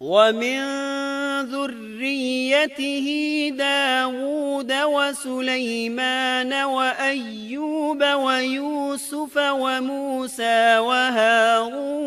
وَمِن ذُرِّيَّتِهِ دَاوُودَ وَسُلَيْمَانَ وَأَيُّوبَ وَيُوسُفَ وَمُوسَى وَهَارُونَ،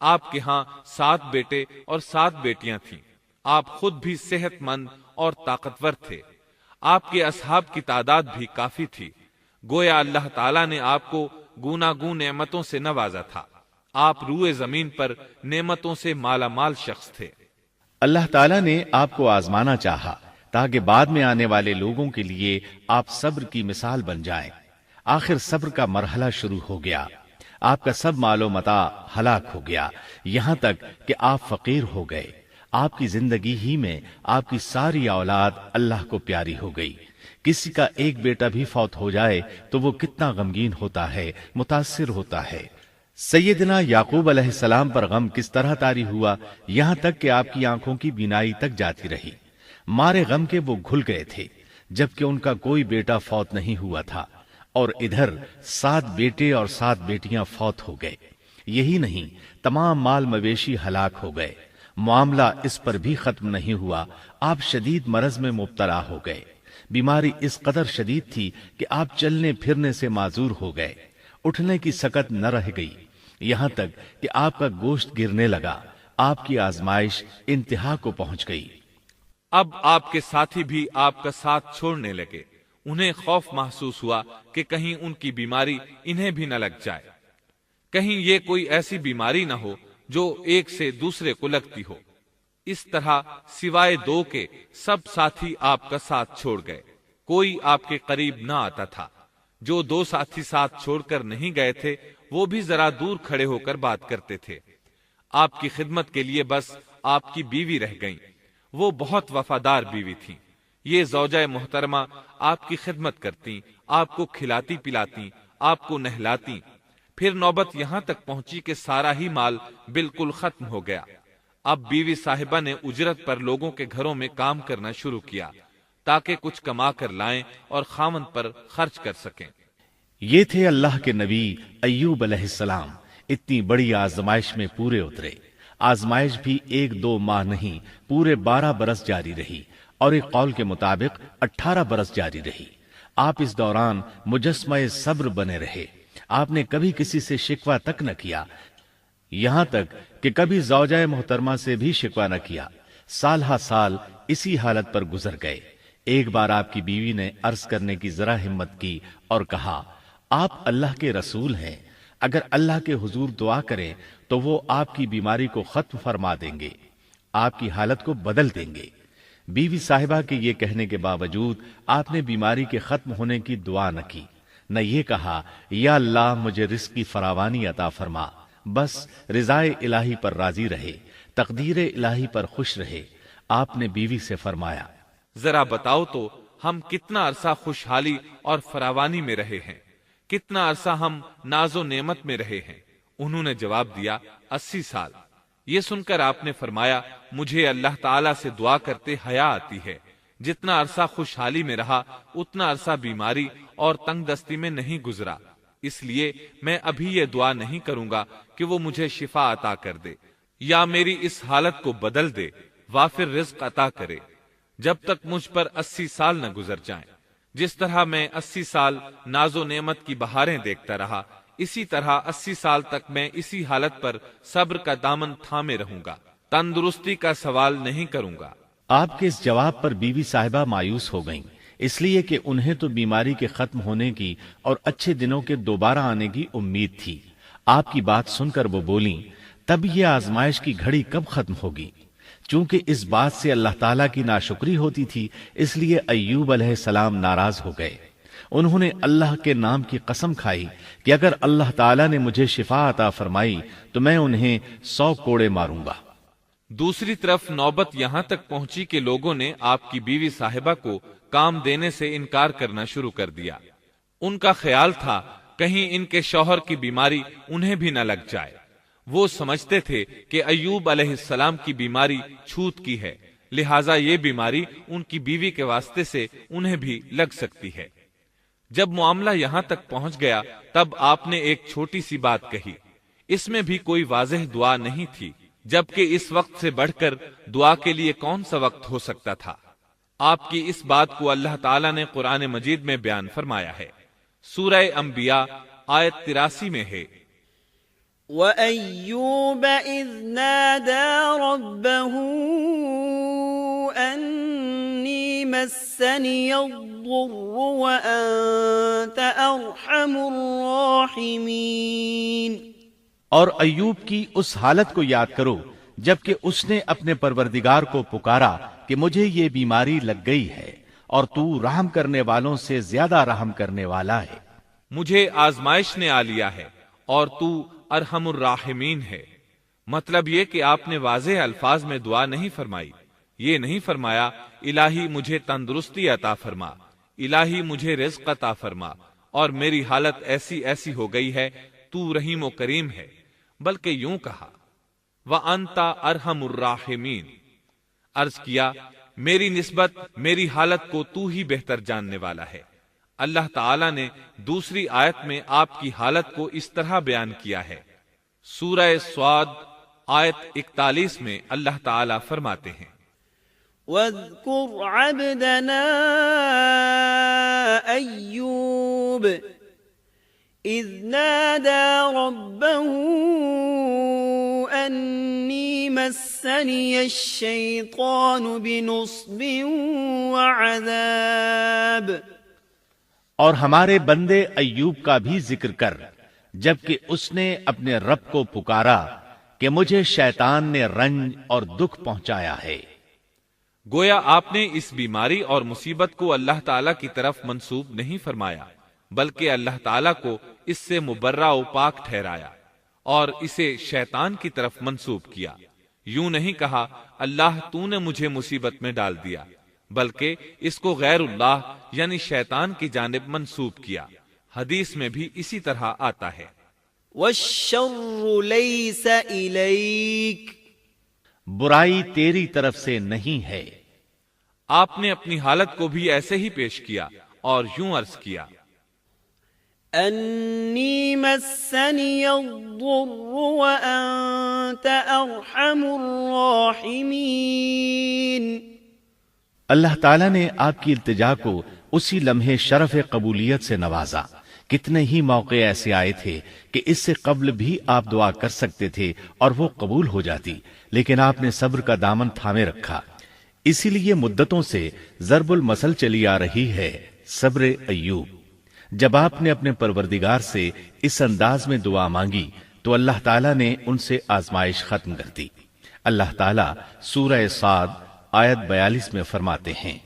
آپ کے ہاں 7 بیٹے اور 7 بیٹیاں تھیں۔ آپ خود بھی صحت مند اور طاقتور تھے۔ آپ کے اصحاب کی تعداد بھی کافی تھی۔ گویا اللہ تعالیٰ نے آپ کو گوناگون نعمتوں سے نوازا تھا۔ آپ روئے زمین پر نعمتوں سے مالا مال شخص تھے۔ اللہ تعالیٰ نے آپ کو آزمانا چاہا تاکہ بعد میں آنے والے لوگوں کے لیے آپ صبر کی مثال بن جائیں۔ آخر صبر کا مرحلہ شروع ہو گیا۔ آپ کا سب مال و متاع ہلاک ہو گیا، یہاں تک کہ آپ فقیر ہو گئے۔ آپ کی زندگی ہی میں آپ کی ساری اولاد اللہ کو پیاری ہو گئی۔ کسی کا ایک بیٹا بھی فوت ہو جائے تو وہ کتنا غمگین ہوتا ہے، متاثر ہوتا ہے۔ سیدنا یعقوب علیہ السلام پر غم کس طرح طاری ہوا، یہاں تک کہ آپ کی آنکھوں کی بینائی تک جاتی رہی۔ مارے غم کے وہ گھل گئے تھے، جبکہ ان کا کوئی بیٹا فوت نہیں ہوا تھا، اور ادھر 7 بیٹے اور 7 بیٹیاں فوت ہو گئے۔ یہی نہیں، تمام مال مویشی ہلاک ہو گئے۔ معاملہ اس پر بھی ختم نہیں ہوا، آپ شدید مرض میں مبتلا ہو گئے۔ بیماری اس قدر شدید تھی کہ آپ چلنے پھرنے سے معذور ہو گئے، اٹھنے کی سکت نہ رہ گئی، یہاں تک کہ آپ کا گوشت گرنے لگا۔ آپ کی آزمائش انتہا کو پہنچ گئی۔ اب آپ کے ساتھی بھی آپ کا ساتھ چھوڑنے لگے۔ انہیں خوف محسوس ہوا کہ کہیں ان کی بیماری انہیں بھی نہ لگ جائے، کہیں یہ کوئی ایسی بیماری نہ ہو جو ایک سے دوسرے کو لگتی ہو۔ اس طرح سوائے 2 کے سب ساتھی آپ کا ساتھ چھوڑ گئے، کوئی آپ کے قریب نہ آتا تھا۔ جو 2 ساتھی ساتھ چھوڑ کر نہیں گئے تھے وہ بھی ذرا دور کھڑے ہو کر بات کرتے تھے۔ آپ کی خدمت کے لیے بس آپ کی بیوی رہ گئیں۔ وہ بہت وفادار بیوی تھی۔ یہ زوجہ محترمہ آپ کی خدمت کرتی، آپ کو کھلاتی پلاتی، آپ کو نہلاتی۔ پھر نوبت یہاں تک پہنچی کہ سارا ہی مال بالکل ختم ہو گیا۔ اب بیوی صاحبہ نے اجرت پر لوگوں کے گھروں میں کام کرنا شروع کیا تاکہ کچھ کما کر لائیں اور خاوند پر خرچ کر سکیں۔ یہ تھے اللہ کے نبی ایوب علیہ السلام۔ اتنی بڑی آزمائش میں پورے اترے۔ آزمائش بھی 1-2 ماہ نہیں، پورے 12 برس جاری رہی، اور ایک قول کے مطابق 18 برس جاری رہی۔ آپ اس دوران مجسمہ صبر بنے رہے۔ آپ نے کبھی کسی سے شکوہ تک نہ کیا، یہاں تک کہ کبھی زوجہ محترمہ سے بھی شکوہ نہ کیا۔ سال ہا سال اسی حالت پر گزر گئے۔ ایک بار آپ کی بیوی نے عرض کرنے کی ذرا ہمت کی اور کہا، آپ اللہ کے رسول ہیں، اگر اللہ کے حضور دعا کریں تو وہ آپ کی بیماری کو ختم فرما دیں گے، آپ کی حالت کو بدل دیں گے۔ بیوی صاحبہ کے یہ کہنے کے باوجود آپ نے بیماری کے ختم ہونے کی دعا نہ کی، نہ یہ کہا یا اللہ مجھے رزق کی فراوانی عطا فرما۔ بس رضائے الہی پر راضی رہے، تقدیر الہی پر خوش رہے۔ آپ نے بیوی سے فرمایا، ذرا بتاؤ تو ہم کتنا عرصہ خوشحالی اور فراوانی میں رہے ہیں، کتنا عرصہ ہم ناز و نعمت میں رہے ہیں؟ انہوں نے جواب دیا، 80 سال۔ یہ سن کر آپ نے فرمایا، مجھے اللہ تعالیٰ سے دعا کرتے حیا آتی ہے، جتنا عرصہ خوشحالی میں رہا اتنا عرصہ بیماری اور تنگ دستی میں نہیں گزرا، اس لیے میں ابھی یہ دعا نہیں کروں گا کہ وہ مجھے شفا عطا کر دے یا میری اس حالت کو بدل دے، وافر رزق عطا کرے، جب تک مجھ پر 80 سال نہ گزر جائیں۔ جس طرح میں 80 سال ناز و نعمت کی بہاریں دیکھتا رہا، اسی طرح 80 سال تک میں اسی حالت پر صبر کا دامن تھامے رہوں گا، تندرستی کا سوال نہیں کروں گا۔ آپ کے اس جواب پر بیوی صاحبہ مایوس ہو گئیں، اس لیے کہ انہیں تو بیماری کے ختم ہونے کی اور اچھے دنوں کے دوبارہ آنے کی امید تھی۔ آپ کی بات سن کر وہ بولیں، تب یہ آزمائش کی گھڑی کب ختم ہوگی؟ چونکہ اس بات سے اللہ تعالیٰ کی ناشکری ہوتی تھی، اس لیے ایوب علیہ السلام ناراض ہو گئے۔ انہوں نے اللہ کے نام کی قسم کھائی کہ اگر اللہ تعالیٰ نے مجھے شفا عطا فرمائی تو میں انہیں 100 کوڑے ماروں گا۔ دوسری طرف نوبت یہاں تک پہنچی کہ لوگوں نے آپ کی بیوی صاحبہ کو کام دینے سے انکار کرنا شروع کر دیا۔ ان کا خیال تھا کہیں ان کے شوہر کی بیماری انہیں بھی نہ لگ جائے۔ وہ سمجھتے تھے کہ ایوب علیہ السلام کی بیماری چھوت کی ہے، لہٰذا یہ بیماری ان کی بیوی کے واسطے سے انہیں بھی لگ سکتی ہے۔ جب معاملہ یہاں تک پہنچ گیا تب آپ نے ایک چھوٹی سی بات کہی، اس میں بھی کوئی واضح دعا نہیں تھی، جبکہ اس وقت سے بڑھ کر دعا کے لیے کون سا وقت ہو سکتا تھا؟ آپ کی اس بات کو اللہ تعالیٰ نے قرآن مجید میں بیان فرمایا ہے۔ سورہ انبیاء آیت 83 میں ہے، وَأَيُّوبَ إِذْ نَادَى رَبَّهُ أَنِّي مَسَّنِيَ الضُّرُّ وَأَنْتَ أَرْحَمُ الرَّاحِمِينَ۔ اور ایوب کی اس حالت کو یاد کرو جبکہ اس نے اپنے پروردگار کو پکارا کہ مجھے یہ بیماری لگ گئی ہے اور تو رحم کرنے والوں سے زیادہ رحم کرنے والا ہے۔ مجھے آزمائش نے آ لیا ہے اور تو ارحم الراحمین ہے۔ مطلب یہ کہ آپ نے واضح الفاظ میں دعا نہیں فرمائی، یہ نہیں فرمایا الہی مجھے تندرستی عطا فرما، الہی مجھے رزق عطا فرما اور میری حالت ایسی ایسی ہو گئی ہے، تو رحیم و کریم ہے، بلکہ یوں کہا وَأَنْتَ أَرْحَمُ الرَّاحِمِينَ، عرض کیا میری نسبت میری حالت کو تو ہی بہتر جاننے والا ہے۔ اللہ تعالیٰ نے دوسری آیت میں آپ کی حالت کو اس طرح بیان کیا ہے۔ سورہ صاد آیت 41 میں اللہ تعالیٰ فرماتے ہیں وَاذْكُرْ عَبْدَنَا أَيُّوبَ إِذْ نَادَى رَبَّهُ أَنِّي مَسَّنِيَ الشَّيْطَانُ بِنُصْبٍ وَعَذَابٍ۔ اور ہمارے بندے ایوب کا بھی ذکر کر جبکہ اس نے اپنے رب کو پکارا کہ مجھے شیطان نے رنج اور دکھ پہنچایا ہے۔ گویا آپ نے اس بیماری اور مصیبت کو اللہ تعالیٰ کی طرف منسوب نہیں فرمایا، بلکہ اللہ تعالیٰ کو اس سے مبرہ و پاک ٹھہرایا اور اسے شیطان کی طرف منسوب کیا۔ یوں نہیں کہا اللہ تو نے مجھے مصیبت میں ڈال دیا، بلکہ اس کو غیر اللہ یعنی شیطان کی جانب منسوب کیا۔ حدیث میں بھی اسی طرح آتا ہے وَالشَّرُّ لَيْسَ إِلَيْكَ، برائی تیری طرف سے نہیں ہے۔ آپ نے اپنی حالت کو بھی ایسے ہی پیش کیا اور یوں عرض کیا أَنِّي مَسَّنِيَ الضُّرُّ وَأَنْتَ أَرْحَمُ الرَّاحِمِينَ۔ اللہ تعالیٰ نے آپ کی التجا کو اسی لمحے شرف قبولیت سے نوازا۔ کتنے ہی موقع ایسے آئے تھے کہ اس سے قبل بھی آپ دعا کر سکتے تھے اور وہ قبول ہو جاتی، لیکن آپ نے صبر کا دامن تھامے رکھا۔ اسی لیے مدتوں سے ضرب المثل چلی آ رہی ہے صبر ایوب۔ جب آپ نے اپنے پروردگار سے اس انداز میں دعا مانگی تو اللہ تعالیٰ نے ان سے آزمائش ختم کر دی۔ اللہ تعالیٰ سورہ صاد آیت 42 میں فرماتے ہیں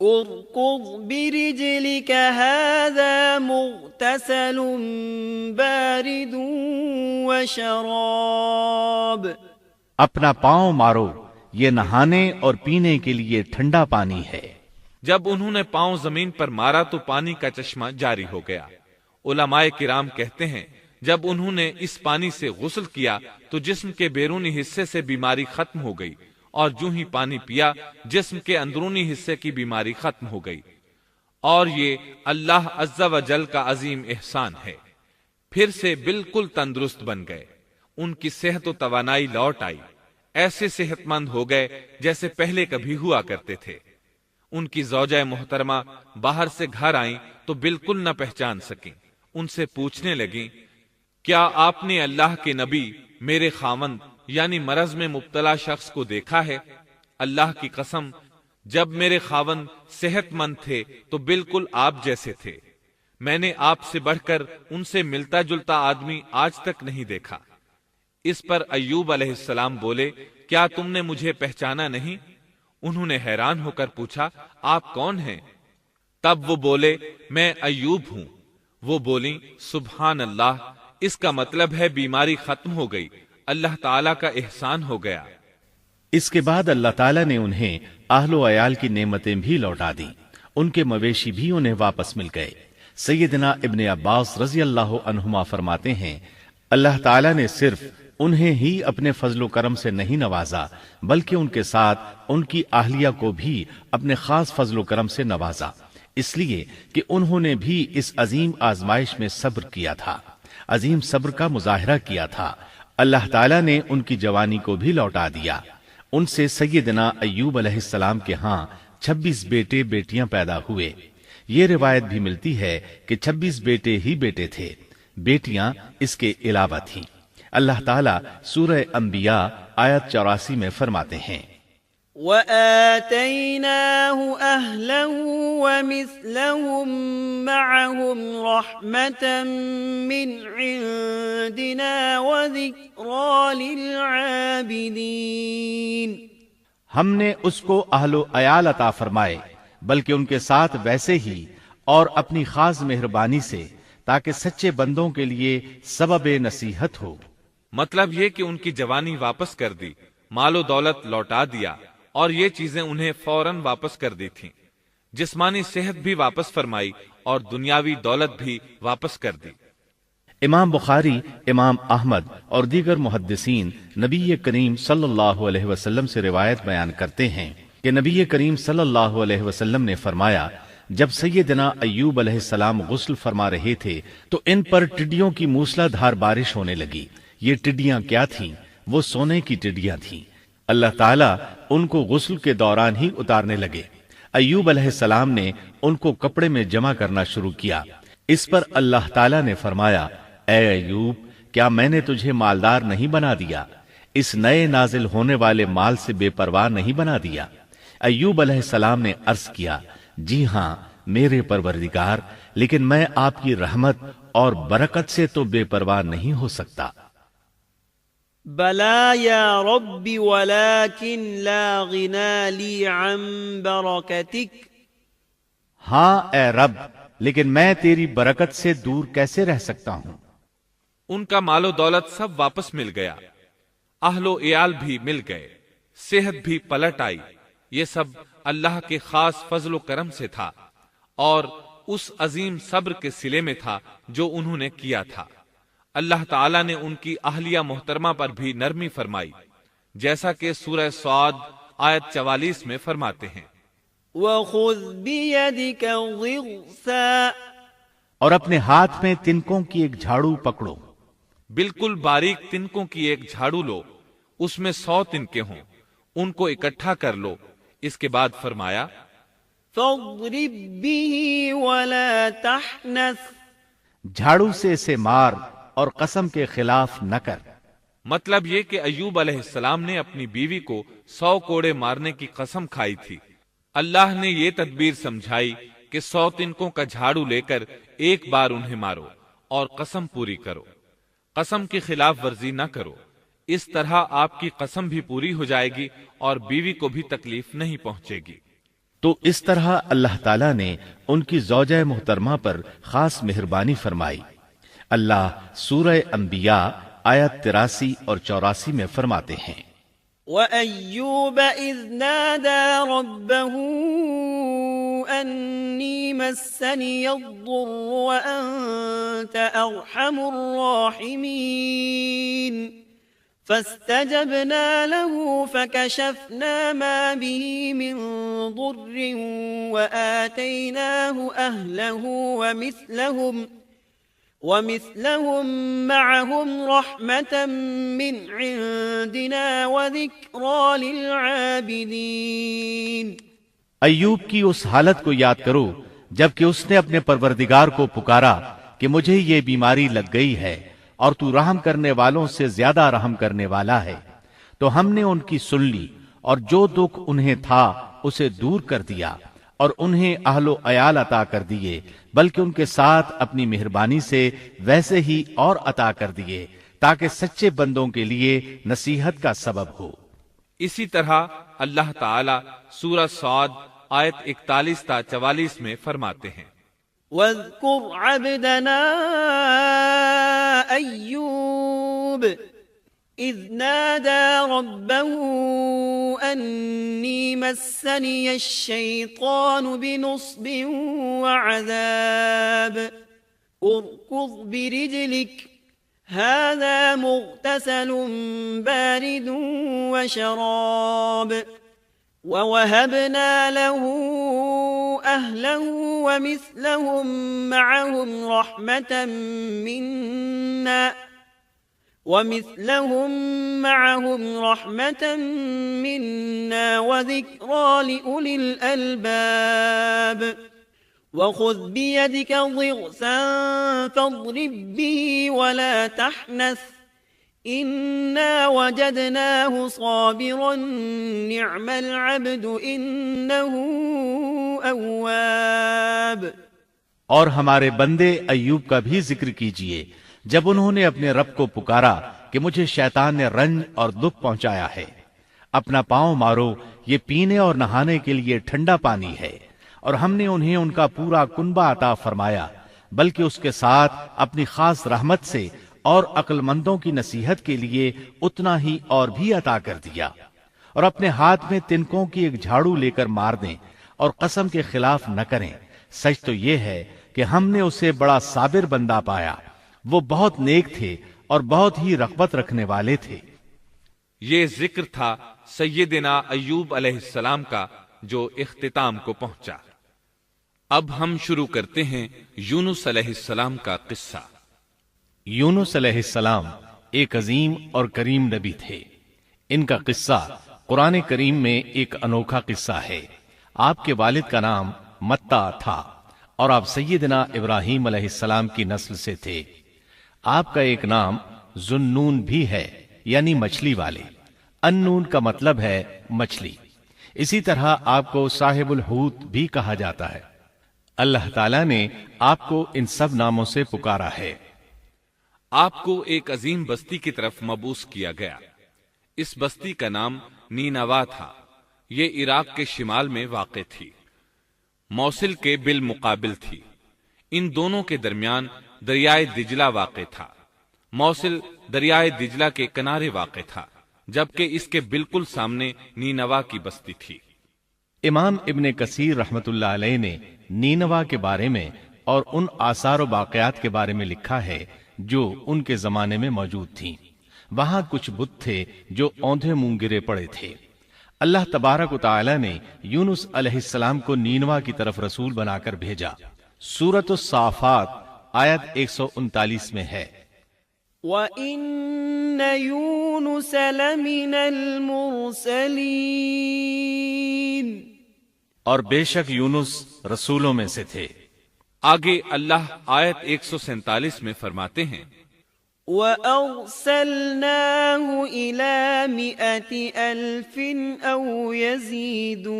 اركض برجلك هذا مغتسل بارد وشراب۔ اپنا پاؤں مارو، یہ نہانے اور پینے کے لیے ٹھنڈا پانی ہے۔ جب انہوں نے پاؤں زمین پر مارا تو پانی کا چشمہ جاری ہو گیا۔ علماء کرام کہتے ہیں جب انہوں نے اس پانی سے غسل کیا تو جسم کے بیرونی حصے سے بیماری ختم ہو گئی، اور جو ہی پانی پیا جسم کے اندرونی حصے کی بیماری ختم ہو گئی، اور یہ اللہ عز و جل کا عظیم احسان ہے۔ پھر سے بالکل تندرست بن گئے، ان کی صحت و توانائی لوٹ آئی، ایسے صحت مند ہو گئے جیسے پہلے کبھی ہوا کرتے تھے۔ ان کی زوجہ محترمہ باہر سے گھر آئیں تو بالکل نہ پہچان سکیں، ان سے پوچھنے لگیں کیا آپ نے اللہ کے نبی میرے خاوند یعنی مرض میں مبتلا شخص کو دیکھا ہے؟ اللہ کی قسم جب میرے خاوند صحت مند تھے تو بالکل آپ جیسے تھے، میں نے آپ سے بڑھ کر ان سے ملتا جلتا آدمی آج تک نہیں دیکھا۔ اس پر ایوب علیہ السلام بولے کیا تم نے مجھے پہچانا نہیں؟ انہوں نے حیران ہو کر پوچھا آپ کون ہیں؟ تب وہ بولے میں ایوب ہوں۔ وہ بولیں سبحان اللہ، اس کا مطلب ہے بیماری ختم ہو گئی، اللہ تعالیٰ کا احسان ہو گیا۔ اس کے بعد اللہ تعالیٰ نے انہیں اہل و عیال کی نعمتیں بھی لوٹا دیں، ان کے مویشی بھی انہیں واپس مل گئے۔ سیدنا ابن عباس رضی اللہ عنہما فرماتے ہیں اللہ تعالیٰ نے صرف انہیں ہی اپنے فضل و کرم سے نہیں نوازا بلکہ ان کے ساتھ ان کی اہلیہ کو بھی اپنے خاص فضل و کرم سے نوازا، اس لیے کہ انہوں نے بھی اس عظیم آزمائش میں صبر کیا تھا، عظیم صبر کا مظاہرہ کیا تھا۔ اللہ تعالیٰ نے ان کی جوانی کو بھی لوٹا دیا۔ ان سے سیدنا ایوب علیہ السلام کے ہاں 26 بیٹے بیٹیاں پیدا ہوئے۔ یہ روایت بھی ملتی ہے کہ 26 بیٹے ہی بیٹے تھے، بیٹیاں اس کے علاوہ تھیں۔ اللہ تعالیٰ سورہ انبیاء آیت 84 میں فرماتے ہیں وَآتَيْنَاهُ أَهْلَهُ وَمِثْلَهُم مَّعَهُمْ رَحْمَةً مِّنْ عِندِنَا وَذِكْرَىٰ لِلْعَابِدِينَ ہم نے اس کو اہل و عیال عطا فرمائے بلکہ ان کے ساتھ ویسے ہی اور اپنی خاص مہربانی سے تاکہ سچے بندوں کے لیے سبب نصیحت ہو۔ مطلب یہ کہ ان کی جوانی واپس کر دی، مال و دولت لوٹا دیا اور یہ چیزیں انہیں فوراً واپس کر دی تھیں، جسمانی صحت بھی واپس فرمائی اور دنیاوی دولت بھی واپس کر دی۔ امام بخاری، امام احمد اور دیگر محدثین نبی کریم صلی اللہ علیہ وسلم سے روایت بیان کرتے ہیں کہ نبی کریم صلی اللہ علیہ وسلم نے فرمایا، جب سیدنا ایوب علیہ السلام غسل فرما رہے تھے تو ان پر ٹڈیوں کی موسلا دھار بارش ہونے لگی۔ یہ ٹڈیاں کیا تھیں؟ وہ سونے کی ٹڈیاں تھیں۔ اللہ تعالیٰ ان کو غسل کے دوران ہی اتارنے لگے۔ ایوب علیہ السلام نے ان کو کپڑے میں جمع کرنا شروع کیا۔ اس پر اللہ تعالیٰ نے فرمایا، اے ایوب، کیا میں نے تجھے مالدار نہیں بنا دیا؟ اس نئے نازل ہونے والے مال سے بے پرواہ نہیں بنا دیا؟ ایوب علیہ السلام نے عرض کیا، جی ہاں میرے پروردگار، لیکن میں آپ کی رحمت اور برکت سے تو بے پرواہ نہیں ہو سکتا۔ بلا یا رب ولكن لا غنى لي عن برکتک، ہاں اے رب، لیکن میں تیری برکت سے دور کیسے رہ سکتا ہوں؟ ان کا مال و دولت سب واپس مل گیا، اہل و عیال بھی مل گئے، صحت بھی پلٹ آئی۔ یہ سب اللہ کے خاص فضل و کرم سے تھا اور اس عظیم صبر کے صلے میں تھا جو انہوں نے کیا تھا۔ اللہ تعالیٰ نے ان کی اہلیہ محترمہ پر بھی نرمی فرمائی، جیسا کہ سورہ صاد آیت 44 میں فرماتے ہیں، وَخُذْ بِيَدِكَ ضِغْثًا، اور اپنے ہاتھ میں تنکوں کی ایک جھاڑو پکڑو۔ بالکل باریک تنکوں کی ایک جھاڑو لو، اس میں 100 تنکے ہوں، ان کو اکٹھا کر لو۔ اس کے بعد فرمایا، فَاضْرِبْ بِهِ وَلَا تَحْنَثْ، جھاڑو سے اسے مار اور قسم کے خلاف نہ کر۔ مطلب یہ کہ ایوب علیہ السلام نے اپنی بیوی کو 100 کوڑے مارنے کی قسم کھائی تھی۔ اللہ نے یہ تدبیر سمجھائی کہ 100 تنکوں کا جھاڑو لے کر ایک بار انہیں مارو اور قسم پوری کرو، قسم کی خلاف ورزی نہ کرو۔ اس طرح آپ کی قسم بھی پوری ہو جائے گی اور بیوی کو بھی تکلیف نہیں پہنچے گی۔ تو اس طرح اللہ تعالیٰ نے ان کی زوجہ محترمہ پر خاص مہربانی فرمائی۔ اللہ سورہ انبیاء آیت 83 اور 84 میں فرماتے ہیں، وَأَيُّوبَ إِذْ نَادَى رَبَّهُ أَنِّي مَسَّنِيَ الضُّرُّ وَأَنْتَ أَرْحَمُ الرَّاحِمِينَ فَاسْتَجَبْنَا لَهُ فَكَشَفْنَا مَا بِهِ مِنْ ضُرٍّ وَآتَيْنَاهُ أَهْلَهُ وَمِثْلَهُمْ مَعَهُمْ رَحْمَةً مِّنْ عِنْدِنَا وَذِكْرَىٰ لِلْعَابِدِينَ۔ ایوب کی اس حالت کو یاد کرو جبکہ اس نے اپنے پروردگار کو پکارا کہ مجھے یہ بیماری لگ گئی ہے اور تو رحم کرنے والوں سے زیادہ رحم کرنے والا ہے۔ تو ہم نے ان کی سن لی اور جو دکھ انہیں تھا اسے دور کر دیا اور انہیں اہل و عیال عطا کر دیے، بلکہ ان کے ساتھ اپنی مہربانی سے ویسے ہی اور عطا کر دیے تاکہ سچے بندوں کے لیے نصیحت کا سبب ہو۔ اسی طرح اللہ تعالی سورہ صاد آیت 41 تا 44 میں فرماتے ہیں، وَاذْكُرْ عَبْدَنَا أَيُّوبَ إِذْ نَادَى رَبَّهُ أَنِّي مَسَّنِيَ الشَّيْطَانُ بِنُصْبٍ وَعَذَابٍ ارْكُضْ بِرِجْلِكَ هَذَا مُغْتَسَلٌ بَارِدٌ وَشَرَابٌ وَوَهَبْنَا لَهُ أَهْلَهُ وَمِثْلَهُمْ مَعَهُمْ رَحْمَةً مِنَّا وَذِكْرَىٰ لِأُولِي الْأَلْبَابِ وَخُذْ بِيَدِكَ ضِغْثًا فَاضْرِبْ بِهِ وَلَا تَحْنَثْ إنا وجدناه صابرا نعم العبد إنه أواب۔ اور ہمارے بندے ایوب کا بھی ذکر کیجئے جب انہوں نے اپنے رب کو پکارا کہ مجھے شیطان نے رنج اور دکھ پہنچایا ہے، اپنا پاؤں مارو، یہ پینے اور نہانے کے لیے ٹھنڈا پانی ہے، اور ہم نے انہیں ان کا پورا کنبہ عطا فرمایا، بلکہ اس کے ساتھ اپنی خاص رحمت سے اور عقل مندوں کی نصیحت کے لیے اتنا ہی اور بھی عطا کر دیا۔ اور اپنے ہاتھ میں تنکوں کی ایک جھاڑو لے کر مار دیں اور قسم کے خلاف نہ کریں، سچ تو یہ ہے کہ ہم نے اسے بڑا صابر بندہ پایا، وہ بہت نیک تھے اور بہت ہی رغبت رکھنے والے تھے۔ یہ ذکر تھا سیدنا ایوب علیہ السلام کا جو اختتام کو پہنچا۔ اب ہم شروع کرتے ہیں یونس علیہ السلام کا قصہ۔ یونس علیہ السلام ایک عظیم اور کریم نبی تھے۔ ان کا قصہ قرآن کریم میں ایک انوکھا قصہ ہے۔ آپ کے والد کا نام متا تھا اور آپ سیدنا ابراہیم علیہ السلام کی نسل سے تھے۔ آپ کا ایک نام ذوالنون بھی ہے، یعنی مچھلی والے۔ النون کا مطلب ہے مچھلی۔ اسی طرح آپ کو صاحب الحوت بھی کہا جاتا ہے۔ اللہ تعالیٰ نے آپ کو ان سب ناموں سے پکارا ہے۔ آپ کو ایک عظیم بستی کی طرف مبعوث کیا گیا۔ اس بستی کا نام نینوا تھا۔ یہ عراق کے شمال میں واقع تھی، موصل کے بالمقابل تھی۔ ان دونوں کے درمیان دریائے دجلہ واقع تھا۔ موصل دریائے دجلہ کے کنارے واقع تھا، جبکہ اس کے بالکل سامنے نینوا کی بستی تھی۔ امام ابن کثیر رحمت اللہ علیہ نے نینوا کے بارے میں اور ان آثار و باقیات کے بارے میں لکھا ہے جو ان کے زمانے میں موجود تھیں۔ وہاں کچھ بت تھے جو اوندھے منہ گرے پڑے تھے۔ اللہ تبارک و تعالی نے یونس علیہ السلام کو نینوا کی طرف رسول بنا کر بھیجا۔ سورۃ الصافات آیت 139 میں ہے، وَإِنَّ يُونُسَ لَمِنَ الْمُرْسَلِينَ، اور بے شک یونس رسولوں میں سے تھے۔ آگے اللہ آیت 147 میں فرماتے ہیں، وَأَرْسَلْنَاهُ إِلَى 100,000 أَوْ يَزِيدُونَ،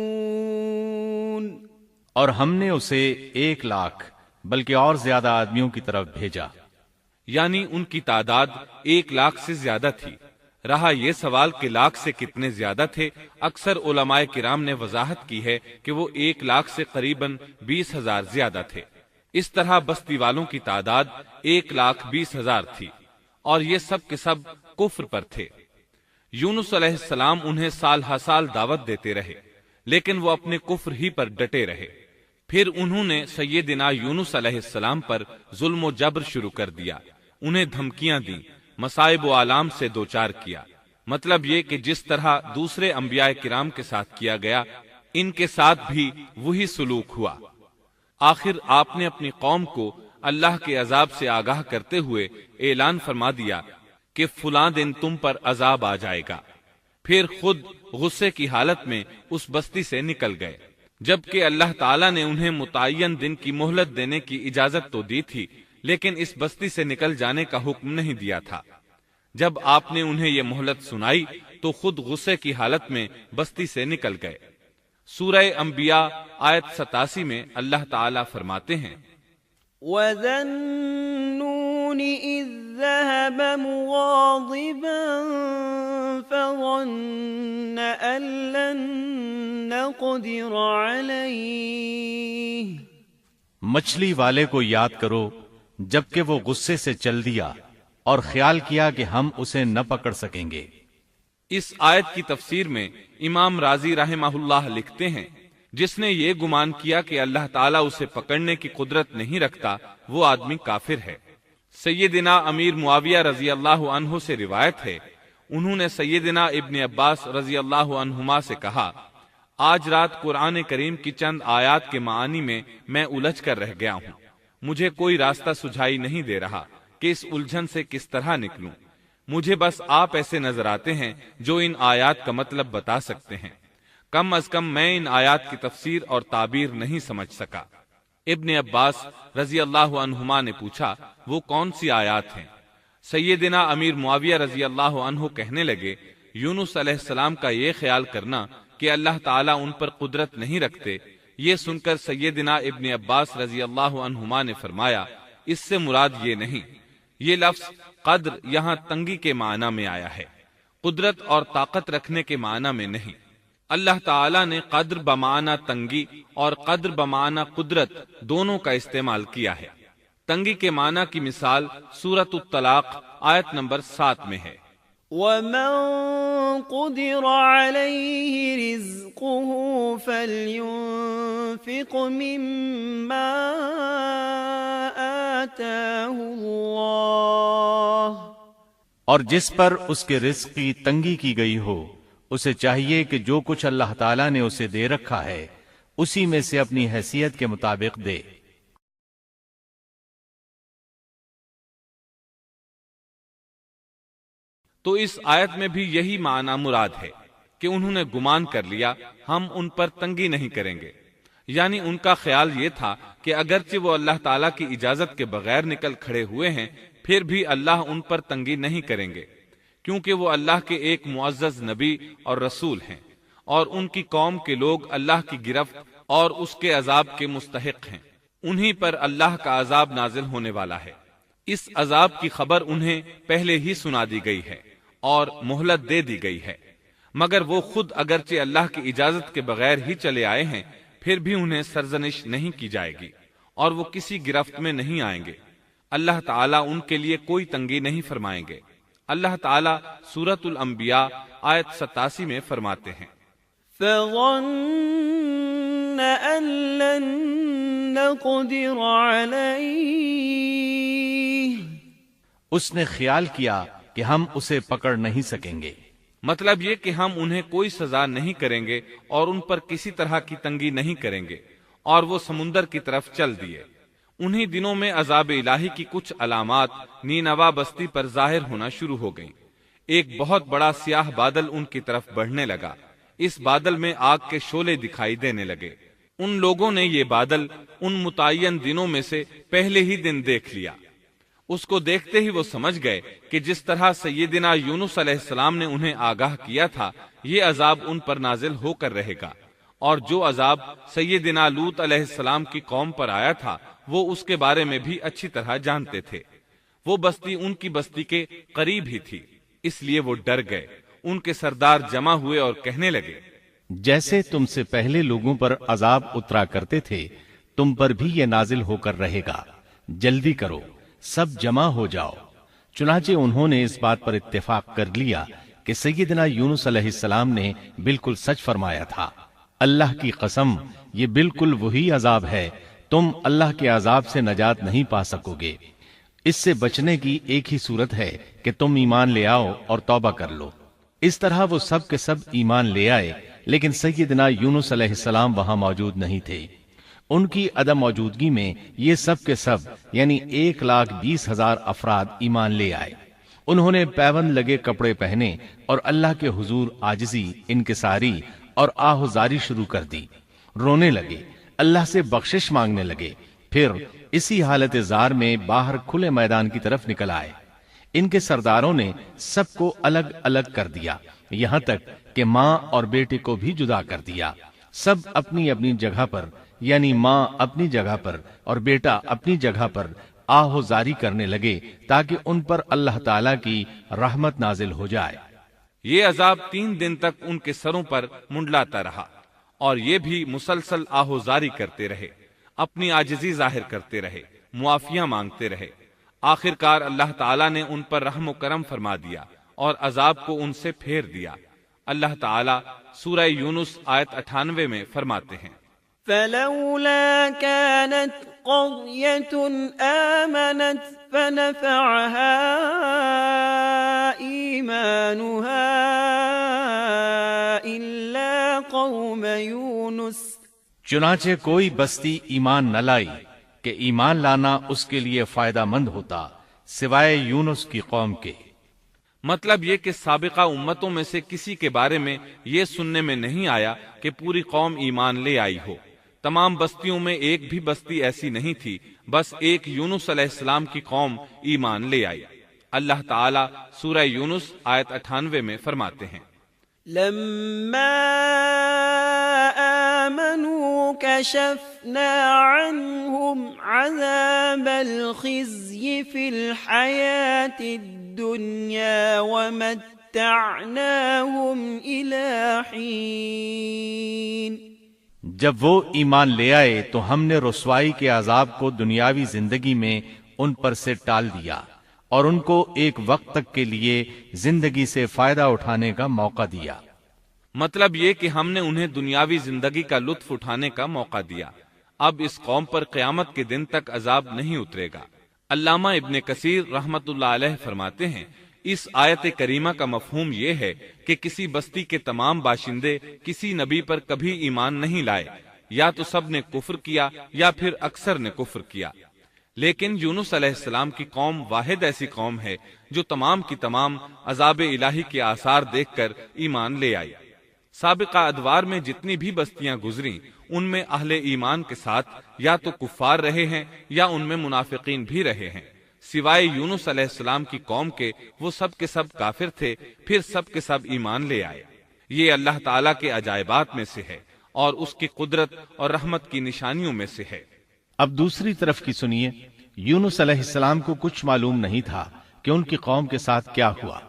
اور ہم نے اسے 100,000 بلکہ اور زیادہ آدمیوں کی طرف بھیجا۔ یعنی ان کی تعداد 100,000 سے زیادہ تھی۔ رہا یہ سوال کہ لاکھ سے کتنے زیادہ تھے، اکثر علماء کرام نے وضاحت کی ہے کہ وہ 100,000 سے قریباً 20,000 زیادہ تھے۔ اس طرح بستی والوں کی تعداد 1,20,000 تھی، اور یہ سب کے سب کفر پر تھے۔ یونس علیہ السلام انہیں سال ہر سال دعوت دیتے رہے، لیکن وہ اپنے کفر ہی پر ڈٹے رہے۔ پھر انہوں نے سیدنا یونس علیہ السلام پر ظلم و جبر شروع کر دیا، انہیں دھمکیاں دیں، مصائب و آلام سے دوچار کیا۔ مطلب یہ کہ جس طرح دوسرے انبیاء کرام کے ساتھ کیا گیا، ان کے ساتھ بھی وہی سلوک ہوا۔ آخر آپ نے اپنی قوم کو اللہ کے عذاب سے آگاہ کرتے ہوئے اعلان فرما دیا کہ فلاں دن تم پر عذاب آ جائے گا۔ پھر خود غصے کی حالت میں اس بستی سے نکل گئے، جبکہ اللہ تعالیٰ نے انہیں متعین دن کی مہلت دینے کی اجازت تو دی تھی، لیکن اس بستی سے نکل جانے کا حکم نہیں دیا تھا۔ جب آپ نے انہیں یہ مہلت سنائی تو خود غصے کی حالت میں بستی سے نکل گئے۔ سورہ انبیاء آیت 87 میں اللہ تعالیٰ فرماتے ہیں، وَذَا النُّونِ إِذ ذَّهَبَ مُغَاضِبًا فَظَنَّ أَن لَّن نَّقْدِرَ عَلَيْهِ، مچھلی والے کو یاد کرو جبکہ وہ غصے سے چل دیا اور خیال کیا کہ ہم اسے نہ پکڑ سکیں گے۔ اس آیت کی تفسیر میں امام رازی رحمہ اللہ لکھتے ہیں، جس نے یہ گمان کیا کہ اللہ تعالیٰ اسے پکڑنے کی قدرت نہیں رکھتا، وہ آدمی کافر ہے۔ سیدنا امیر معاویہ رضی اللہ عنہ سے روایت ہے، انہوں نے سیدنا ابن عباس رضی اللہ عنہما سے کہا، آج رات قرآن کریم کی چند آیات کے معانی میں الجھ کر رہ گیا ہوں، مجھے کوئی راستہ سجھائی نہیں دے رہا کہ اس الجھن سے کس طرح نکلوں۔ مجھے بس آپ ایسے نظر آتے ہیں جو ان آیات کا مطلب بتا سکتے ہیں، کم از کم میں ان آیات کی تفسیر اور تعبیر نہیں سمجھ سکا۔ ابن عباس رضی اللہ عنہما نے پوچھا، وہ کون سی آیات ہیں؟ سیدنا امیر معاویہ رضی اللہ عنہ کہنے لگے، یونس علیہ السلام کا یہ خیال کرنا کہ اللہ تعالیٰ ان پر قدرت نہیں رکھتے، یہ سن کر سیدنا ابن عباس رضی اللہ عنہما نے فرمایا، اس سے مراد یہ نہیں، یہ لفظ قدر یہاں تنگی کے معنی میں آیا ہے، قدرت اور طاقت رکھنے کے معنی میں نہیں۔ اللہ تعالیٰ نے قدر بمعنی تنگی اور قدر بمعنی قدرت دونوں کا استعمال کیا ہے۔ تنگی کے معنی کی مثال سورۃ الطلاق آیت نمبر 7 میں ہے۔ وَمَن قُدِرَ عَلَيْهِ رِزْقُهُ فَلْيُنْفِقْ مِمَّا آتَاهُ اللَّهُ، اور جس پر اس کے رزق کی تنگی کی گئی ہو اسے چاہیے کہ جو کچھ اللہ تعالیٰ نے اسے دے رکھا ہے اسی میں سے اپنی حیثیت کے مطابق دے۔ تو اس آیت میں بھی یہی معنی مراد ہے کہ انہوں نے گمان کر لیا ہم ان پر تنگی نہیں کریں گے، یعنی ان کا خیال یہ تھا کہ اگرچہ وہ اللہ تعالیٰ کی اجازت کے بغیر نکل کھڑے ہوئے ہیں پھر بھی اللہ ان پر تنگی نہیں کریں گے، کیونکہ وہ اللہ کے ایک معزز نبی اور رسول ہیں، اور ان کی قوم کے لوگ اللہ کی گرفت اور اس کے عذاب کے مستحق ہیں، انہی پر اللہ کا عذاب نازل ہونے والا ہے۔ اس عذاب کی خبر انہیں پہلے ہی سنا دی گئی ہے اور مہلت دے دی گئی ہے، مگر وہ خود اگرچہ اللہ کی اجازت کے بغیر ہی چلے آئے ہیں پھر بھی انہیں سرزنش نہیں کی جائے گی اور وہ کسی گرفت میں نہیں آئیں گے۔ اللہ تعالیٰ ان کے لیے کوئی تنگی نہیں فرمائیں گے۔ اللہ تعالیٰ سورۃ الانبیاء آیت 87 میں فرماتے ہیں، فَظَنَّ أَن لَّن نَّقْدِرَ عَلَيْهِ، اس نے خیال کیا کہ ہم اسے پکڑ نہیں سکیں گے۔ مطلب یہ کہ ہم انہیں کوئی سزا نہیں کریں گے اور ان پر کسی طرح کی تنگی نہیں کریں گے، اور وہ سمندر کی طرف چل دیے۔ انہی دنوں میں عذاب الہی کی کچھ علامات نینوا بستی پر ظاہر ہونا شروع ہو گئیں۔ ایک بہت بڑا سیاہ بادل ان کی طرف بڑھنے لگا، اس بادل میں آگ کے شعلے دکھائی دینے لگے۔ ان لوگوں نے یہ بادل ان متعین دنوں میں سے پہلے ہی دن دیکھ لیا۔ اس کو دیکھتے ہی وہ سمجھ گئے کہ جس طرح سیدنا یونس علیہ السلام نے انہیں آگاہ کیا تھا یہ عذاب ان پر نازل ہو کر رہے گا، اور جو عذاب سیدنا لوط علیہ السلام کی قوم پر آیا تھا وہ اس کے بارے میں بھی اچھی طرح جانتے تھے۔ وہ بستی ان کی بستی کے قریب ہی تھی، اس لیے وہ ڈر گئے۔ ان کے سردار جمع ہوئے اور کہنے لگے، جیسے تم سے پہلے لوگوں پر عذاب اترا کرتے تھے تم پر بھی یہ نازل ہو کر رہے گا، جلدی کرو، سب جمع ہو جاؤ۔ چنانچہ انہوں نے اس بات پر اتفاق کر لیا کہ سیدنا یونس علیہ السلام نے بالکل سچ فرمایا تھا۔ اللہ کی قسم یہ بالکل وہی عذاب ہے، تم اللہ کے عذاب سے نجات نہیں پا سکو گے۔ اس سے بچنے کی ایک ہی صورت ہے کہ تم ایمان لے آؤ اور توبہ کر لو۔ اس طرح وہ سب کے سب ایمان لے آئے، لیکن سیدنا یونس علیہ السلام وہاں موجود نہیں تھے۔ ان کی عدم موجودگی میں یہ سب کے سب یعنی 1,20,000 افراد ایمان لے آئے۔ انہوں نے پیوند لگے کپڑے پہنے اور اللہ کے حضور عاجزی، انکساری اور آہوزاری شروع کر دی، رونے لگے، اللہ سے بخشش مانگنے لگے، پھر اسی حالت زار میں باہر کھلے میدان کی طرف نکل آئے۔ ان کے سرداروں نے سب کو الگ الگ کر دیا، یہاں تک کہ ماں اور بیٹے کو بھی جدا کر دیا۔ سب اپنی اپنی جگہ پر یعنی ماں اپنی جگہ پر اور بیٹا اپنی جگہ پر آہوزاری کرنے لگے تاکہ ان پر اللہ تعالیٰ کی رحمت نازل ہو جائے۔ یہ عذاب 3 دن تک ان کے سروں پر منڈلاتا رہا، اور یہ بھی مسلسل آہوزاری کرتے رہے، اپنی عاجزی ظاہر کرتے رہے، معافیاں مانگتے رہے۔ آخر کار اللہ تعالیٰ نے ان پر رحم و کرم فرما دیا اور عذاب کو ان سے پھیر دیا۔ اللہ تعالیٰ سورہ یونس آیت 98 میں فرماتے ہیں، فَلَوْلَا كَانَتْ قَرْيَةٌ آمَنَتْ فَنَفَعَهَا إِيمَانُهَا إِلَّا قَوْمَ يُونُسَ، چنانچہ کوئی بستی ایمان نہ لائی کہ ایمان لانا اس کے لیے فائدہ مند ہوتا سوائے یونس کی قوم کے۔ مطلب یہ کہ سابقہ امتوں میں سے کسی کے بارے میں یہ سننے میں نہیں آیا کہ پوری قوم ایمان لے آئی ہو۔ تمام بستیوں میں ایک بھی بستی ایسی نہیں تھی، بس ایک یونس علیہ السلام کی قوم ایمان لے آئی۔ اللہ تعالیٰ سورہ یونس آیت 98 میں فرماتے ہیں، لما آمنوا كشفنا عنهم عذاب الخزي في الحياة الدنيا ومتعناهم إلى حين۔ جب وہ ایمان لے آئے تو ہم نے رسوائی کے عذاب کو دنیاوی زندگی میں ان پر سے ٹال دیا اور ان کو ایک وقت تک کے لیے زندگی سے فائدہ اٹھانے کا موقع دیا۔ مطلب یہ کہ ہم نے انہیں دنیاوی زندگی کا لطف اٹھانے کا موقع دیا، اب اس قوم پر قیامت کے دن تک عذاب نہیں اترے گا۔ علامہ ابن کثیر رحمت اللہ علیہ فرماتے ہیں، اس آیت کریمہ کا مفہوم یہ ہے کہ کسی بستی کے تمام باشندے کسی نبی پر کبھی ایمان نہیں لائے، یا تو سب نے کفر کیا یا پھر اکثر نے کفر کیا، لیکن یونس علیہ السلام کی قوم واحد ایسی قوم ہے جو تمام کی تمام عذاب الہی کے آثار دیکھ کر ایمان لے آئی۔ سابقہ ادوار میں جتنی بھی بستیاں گزریں ان میں اہل ایمان کے ساتھ یا تو کفار رہے ہیں یا ان میں منافقین بھی رہے ہیں، سوائے یونس علیہ السلام کی قوم کے وہ سب کے سب کافر تھے، پھر سب کے سب ایمان لے آئے۔ یہ اللہ تعالیٰ کے عجائبات میں سے ہے اور اس کی قدرت اور رحمت کی نشانیوں میں سے ہے۔ اب دوسری طرف کی سنیے، یونس علیہ السلام کو کچھ معلوم نہیں تھا کہ ان کی قوم کے ساتھ کیا ہوا۔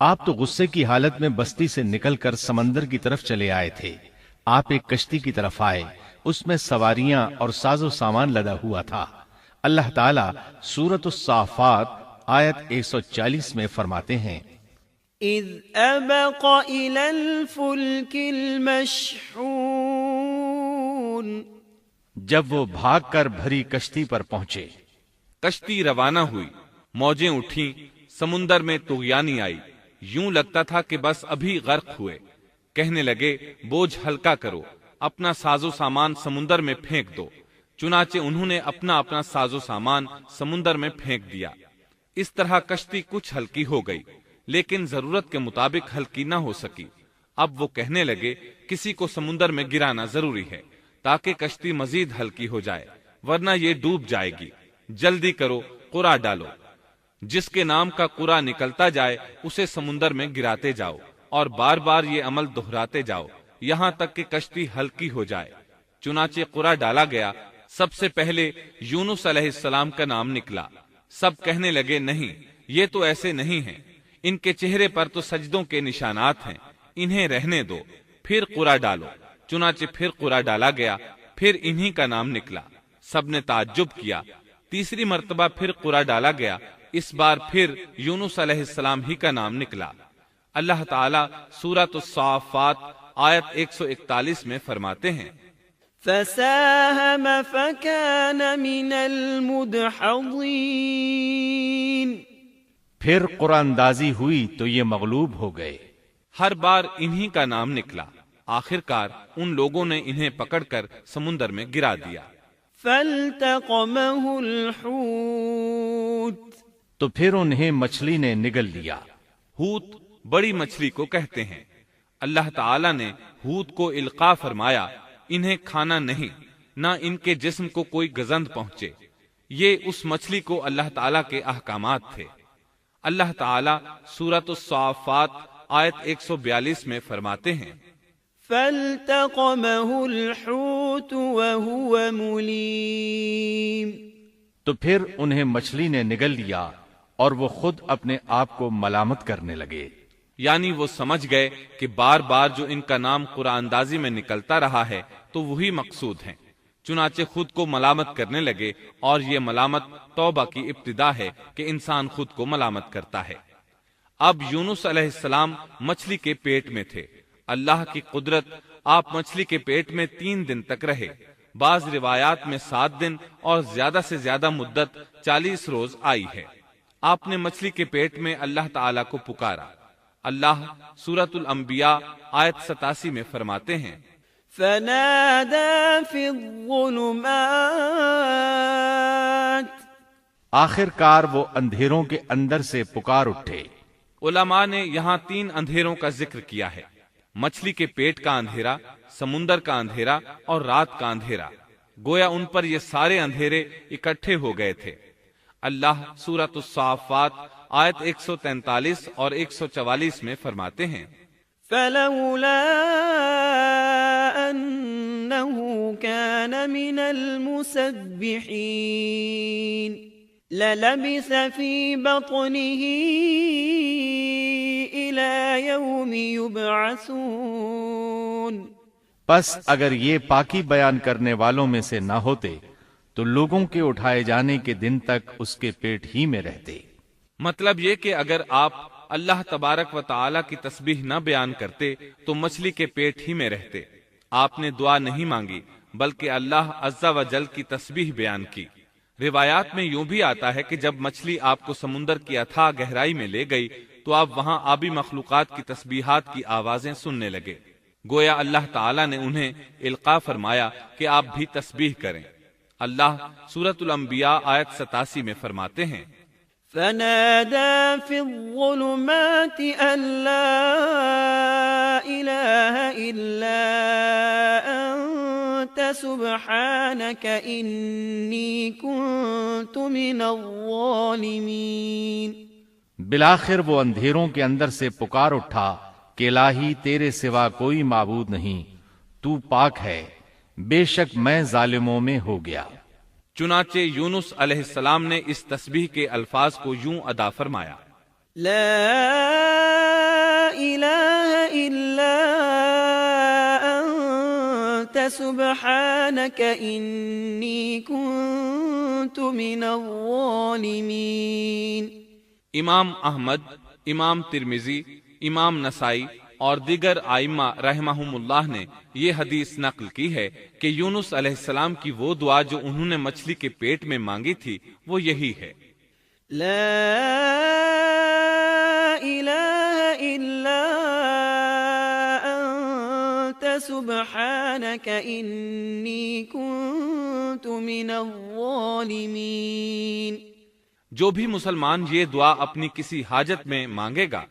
آپ تو غصے کی حالت میں بستی سے نکل کر سمندر کی طرف چلے آئے تھے۔ آپ ایک کشتی کی طرف آئے، اس میں سواریاں اور ساز و سامان لدا ہوا تھا۔ اللہ تعالیٰ سورۃ الصافات آیت 140 میں فرماتے ہیں، اذ ابق الى الفلك المشحون، جب وہ بھاگ کر بھری کشتی پر پہنچے۔ کشتی روانہ ہوئی، موجیں اٹھیں، سمندر میں طغیانی آئی، یوں لگتا تھا کہ بس ابھی غرق ہوئے۔ کہنے لگے بوجھ ہلکا کرو، اپنا ساز و سامان سمندر میں پھینک دو۔ چنانچہ انہوں نے اپنا اپنا ساز و سامان سمندر میں پھینک دیا۔ اس طرح کشتی کچھ ہلکی ہو گئی، لیکن ضرورت کے مطابق ہلکی نہ ہو سکی۔ اب وہ کہنے لگے کسی کو سمندر میں گرانا ضروری ہے تاکہ کشتی مزید ہلکی ہو جائے، ورنہ یہ ڈوب جائے گی۔ جلدی کرو، قرع ڈالو۔ جس کے نام کا قرع نکلتا جائے اسے سمندر میں گراتے جاؤ اور بار بار یہ عمل دہراتے جاؤ یہاں تک کہ کشتی ہلکی ہو جائے۔ چنانچہ قرع ڈالا گیا۔ سب سے پہلے یونس علیہ السلام کا نام نکلا۔ سب کہنے لگے نہیں، یہ تو ایسے نہیں ہیں، ان کے چہرے پر تو سجدوں کے نشانات ہیں، انہیں رہنے دو، پھر قرع ڈالو۔ چنانچہ پھر قرع ڈالا گیا، پھر انہی کا نام نکلا۔ سب نے تعجب کیا۔ تیسری مرتبہ پھر قرع ڈالا گیا، اس بار پھر یونس علیہ السلام ہی کا نام نکلا۔ اللہ تعالیٰ سورۃ الصافات آیت 141 میں فرماتے ہیں، فساهم فكان من المدحضين، پھر قرآن اندازی ہوئی تو یہ مغلوب ہو گئے۔ ہر بار انہی کا نام نکلا۔ آخر کار ان لوگوں نے انہیں پکڑ کر سمندر میں گرا دیا۔ فالتقمه الحوت، تو پھر انہیں مچھلی نے نگل لیا۔ حوت بڑی مچھلی کو کہتے ہیں۔ اللہ تعالیٰ نے حوت کو القاء فرمایا، انہیں کھانا نہیں، نہ ان کے جسم کو کوئی گزند پہنچے۔ یہ اس مچھلی کو اللہ تعالیٰ کے احکامات تھے۔ اللہ تعالیٰ سورۃ الصافات آیت 142 میں فرماتے ہیں، فالتقمه الحوت وهو مليم، تو پھر انہیں مچھلی نے نگل لیا اور وہ خود اپنے آپ کو ملامت کرنے لگے۔ یعنی وہ سمجھ گئے کہ بار بار جو ان کا نام قرآن اندازی میں نکلتا رہا ہے تو وہی مقصود ہیں، چنانچہ خود کو ملامت کرنے لگے، اور یہ ملامت توبہ کی ابتدا ہے کہ انسان خود کو ملامت کرتا ہے۔ اب یونس علیہ السلام مچھلی کے پیٹ میں تھے۔ اللہ کی قدرت، آپ مچھلی کے پیٹ میں 3 دن تک رہے، بعض روایات میں 7 دن اور زیادہ سے زیادہ مدت 40 روز آئی ہے۔ آپ نے مچھلی کے پیٹ میں اللہ تعالیٰ کو پکارا۔ اللہ سورۃ الانبیاء آیت 87 میں فرماتے ہیں، فنادى في الظلمات، آخر کار وہ اندھیروں کے اندر سے پکار اٹھے۔ علماء نے یہاں 3 اندھیروں کا ذکر کیا ہے، مچھلی کے پیٹ کا اندھیرا، سمندر کا اندھیرا اور رات کا اندھیرا۔ گویا ان پر یہ سارے اندھیرے اکٹھے ہو گئے تھے۔ اللہ سورۃ الصافات آیت 143 اور 144 میں فرماتے ہیں فلولا أنه كان من المسبحين للبث في بطنه إلى يوم يبعثون۔ پس اگر یہ پاکی بیان کرنے والوں میں سے نہ ہوتے تو لوگوں کے اٹھائے جانے کے دن تک اس کے پیٹ ہی میں رہتے۔ مطلب یہ کہ اگر آپ اللہ تبارک و تعالی کی تسبیح نہ بیان کرتے تو مچھلی کے پیٹ ہی میں رہتے۔ آپ نے دعا نہیں مانگی بلکہ اللہ عز و جل کی تسبیح بیان کی۔ روایات میں یوں بھی آتا ہے کہ جب مچھلی آپ کو سمندر کی اتھاہ گہرائی میں لے گئی تو آپ وہاں آبی مخلوقات کی تسبیحات کی آوازیں سننے لگے، گویا اللہ تعالی نے انہیں القاء فرمایا کہ آپ بھی تسبیح کریں۔ اللہ سورۃ الانبیاء آیت 87 میں فرماتے ہیں فنادى في الظلمات أن لا إله إلا أنت سبحانك إني كنت من الظالمين۔ بالآخر وہ اندھیروں کے اندر سے پکار اٹھا کہ الہی تیرے سوا کوئی معبود نہیں، تو پاک ہے، بے شک میں ظالموں میں ہو گیا۔ چنانچہ یونس علیہ السلام نے اس تسبیح کے الفاظ کو یوں ادا فرمایا لا إله إلا أنت سبحانك إني كنت من الظالمين۔ امام احمد، امام ترمذی، امام نسائی اور دیگر ائمہ رحمہم اللہ نے یہ حدیث نقل کی ہے کہ یونس علیہ السلام کی وہ دعا جو انہوں نے مچھلی کے پیٹ میں مانگی تھی وہ یہی ہے لا إله إلا أنت سبحانك إني كنت من الظالمين۔ جو بھی مسلمان یہ دعا اپنی کسی حاجت میں مانگے گا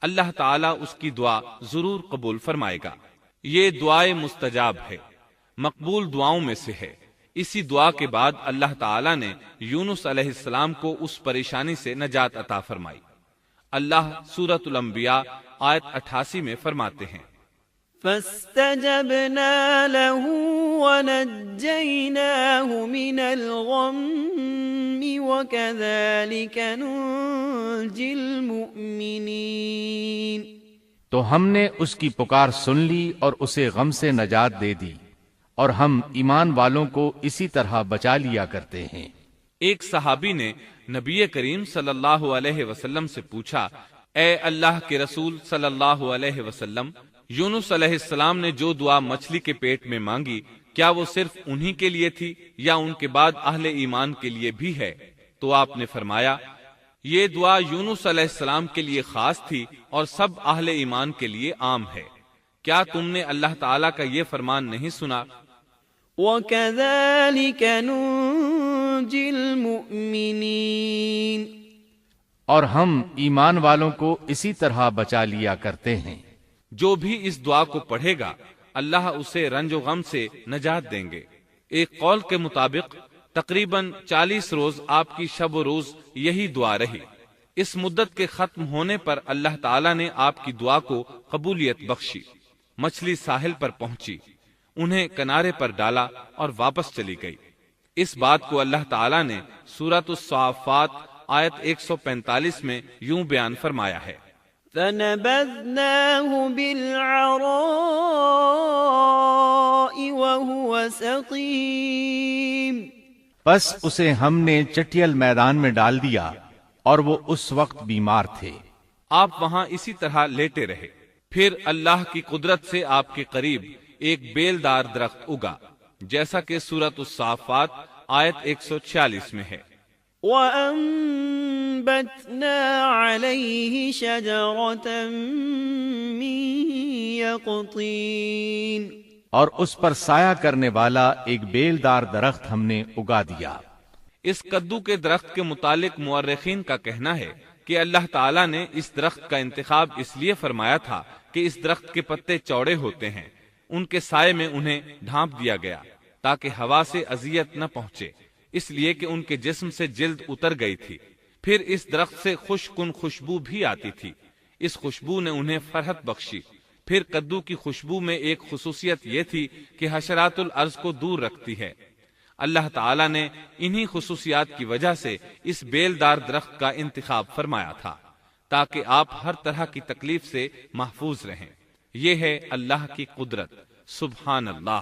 اللہ تعالیٰ اس کی دعا ضرور قبول فرمائے گا۔ یہ دعائے مستجاب ہے، مقبول دعاؤں میں سے ہے۔ اسی دعا کے بعد اللہ تعالیٰ نے یونس علیہ السلام کو اس پریشانی سے نجات عطا فرمائی۔ اللہ سورۃ الانبیاء آیت 88 میں فرماتے ہیں فاستجبنا له ونجيناه من الغم وكذلك ننجي المؤمنين۔ تو ہم نے اس کی پکار سن لی اور اسے غم سے نجات دے دی، اور ہم ایمان والوں کو اسی طرح بچا لیا کرتے ہیں۔ ایک صحابی نے نبی کریم صلی اللہ علیہ وسلم سے پوچھا، اے اللہ کے رسول صلی اللہ علیہ وسلم، یونس علیہ السلام نے جو دعا مچھلی کے پیٹ میں مانگی کیا وہ صرف انہی کے لیے تھی یا ان کے بعد اہل ایمان کے لیے بھی ہے؟ تو آپ نے فرمایا یہ دعا یونس علیہ السلام کے لیے خاص تھی اور سب اہل ایمان کے لیے عام ہے۔ کیا تم نے اللہ تعالیٰ کا یہ فرمان نہیں سنا؟ وَكَذَلِكَ نُنْجِي الْمُؤْمِنِينَ۔ اور ہم ایمان والوں کو اسی طرح بچا لیا کرتے ہیں۔ جو بھی اس دعا کو پڑھے گا اللہ اسے رنج و غم سے نجات دیں گے۔ ایک قول کے مطابق تقریباً 40 روز آپ کی شب و روز یہی دعا رہی۔ اس مدت کے ختم ہونے پر اللہ تعالیٰ نے آپ کی دعا کو قبولیت بخشی۔ مچھلی ساحل پر پہنچی، انہیں کنارے پر ڈالا اور واپس چلی گئی۔ اس بات کو اللہ تعالیٰ نے سورۃ الصافات آیت 145 میں یوں بیان فرمایا ہے فَنَبَذْنَاهُ بِالْعَرَاءِ وَهُوَ سَقِيمٌ۔ پس اسے ہم نے چٹیل میدان میں ڈال دیا اور وہ اس وقت بیمار تھے۔ آپ وہاں اسی طرح لیٹے رہے۔ پھر اللہ کی قدرت سے آپ کے قریب ایک بیلدار درخت اگا، جیسا کہ سورۃ الصافات آیت 146 میں ہے۔ وَأَنبَتْنَا عَلَيْهِ شَجَرَةً مِّن يَقْطِينٍ۔ اور اس پر سایہ کرنے والا ایک بیلدار درخت ہم نے اگا دیا۔ اس کدو کے درخت کے متعلق مورخین کا کہنا ہے کہ اللہ تعالیٰ نے اس درخت کا انتخاب اس لیے فرمایا تھا کہ اس درخت کے پتے چوڑے ہوتے ہیں، ان کے سائے میں انہیں ڈھانپ دیا گیا تاکہ ہوا سے اذیت نہ پہنچے، اس لیے کہ ان کے جسم سے جلد اتر گئی تھی۔ پھر اس درخت سے خوش کن خوشبو بھی آتی تھی، اس خوشبو نے انہیں فرحت بخشی۔ پھر کدو کی خوشبو میں ایک خصوصیت یہ تھی کہ حشرات الارض کو دور رکھتی ہے۔ اللہ تعالیٰ نے انہی خصوصیات کی وجہ سے اس بیلدار درخت کا انتخاب فرمایا تھا تاکہ آپ ہر طرح کی تکلیف سے محفوظ رہیں۔ یہ ہے اللہ کی قدرت، سبحان اللہ۔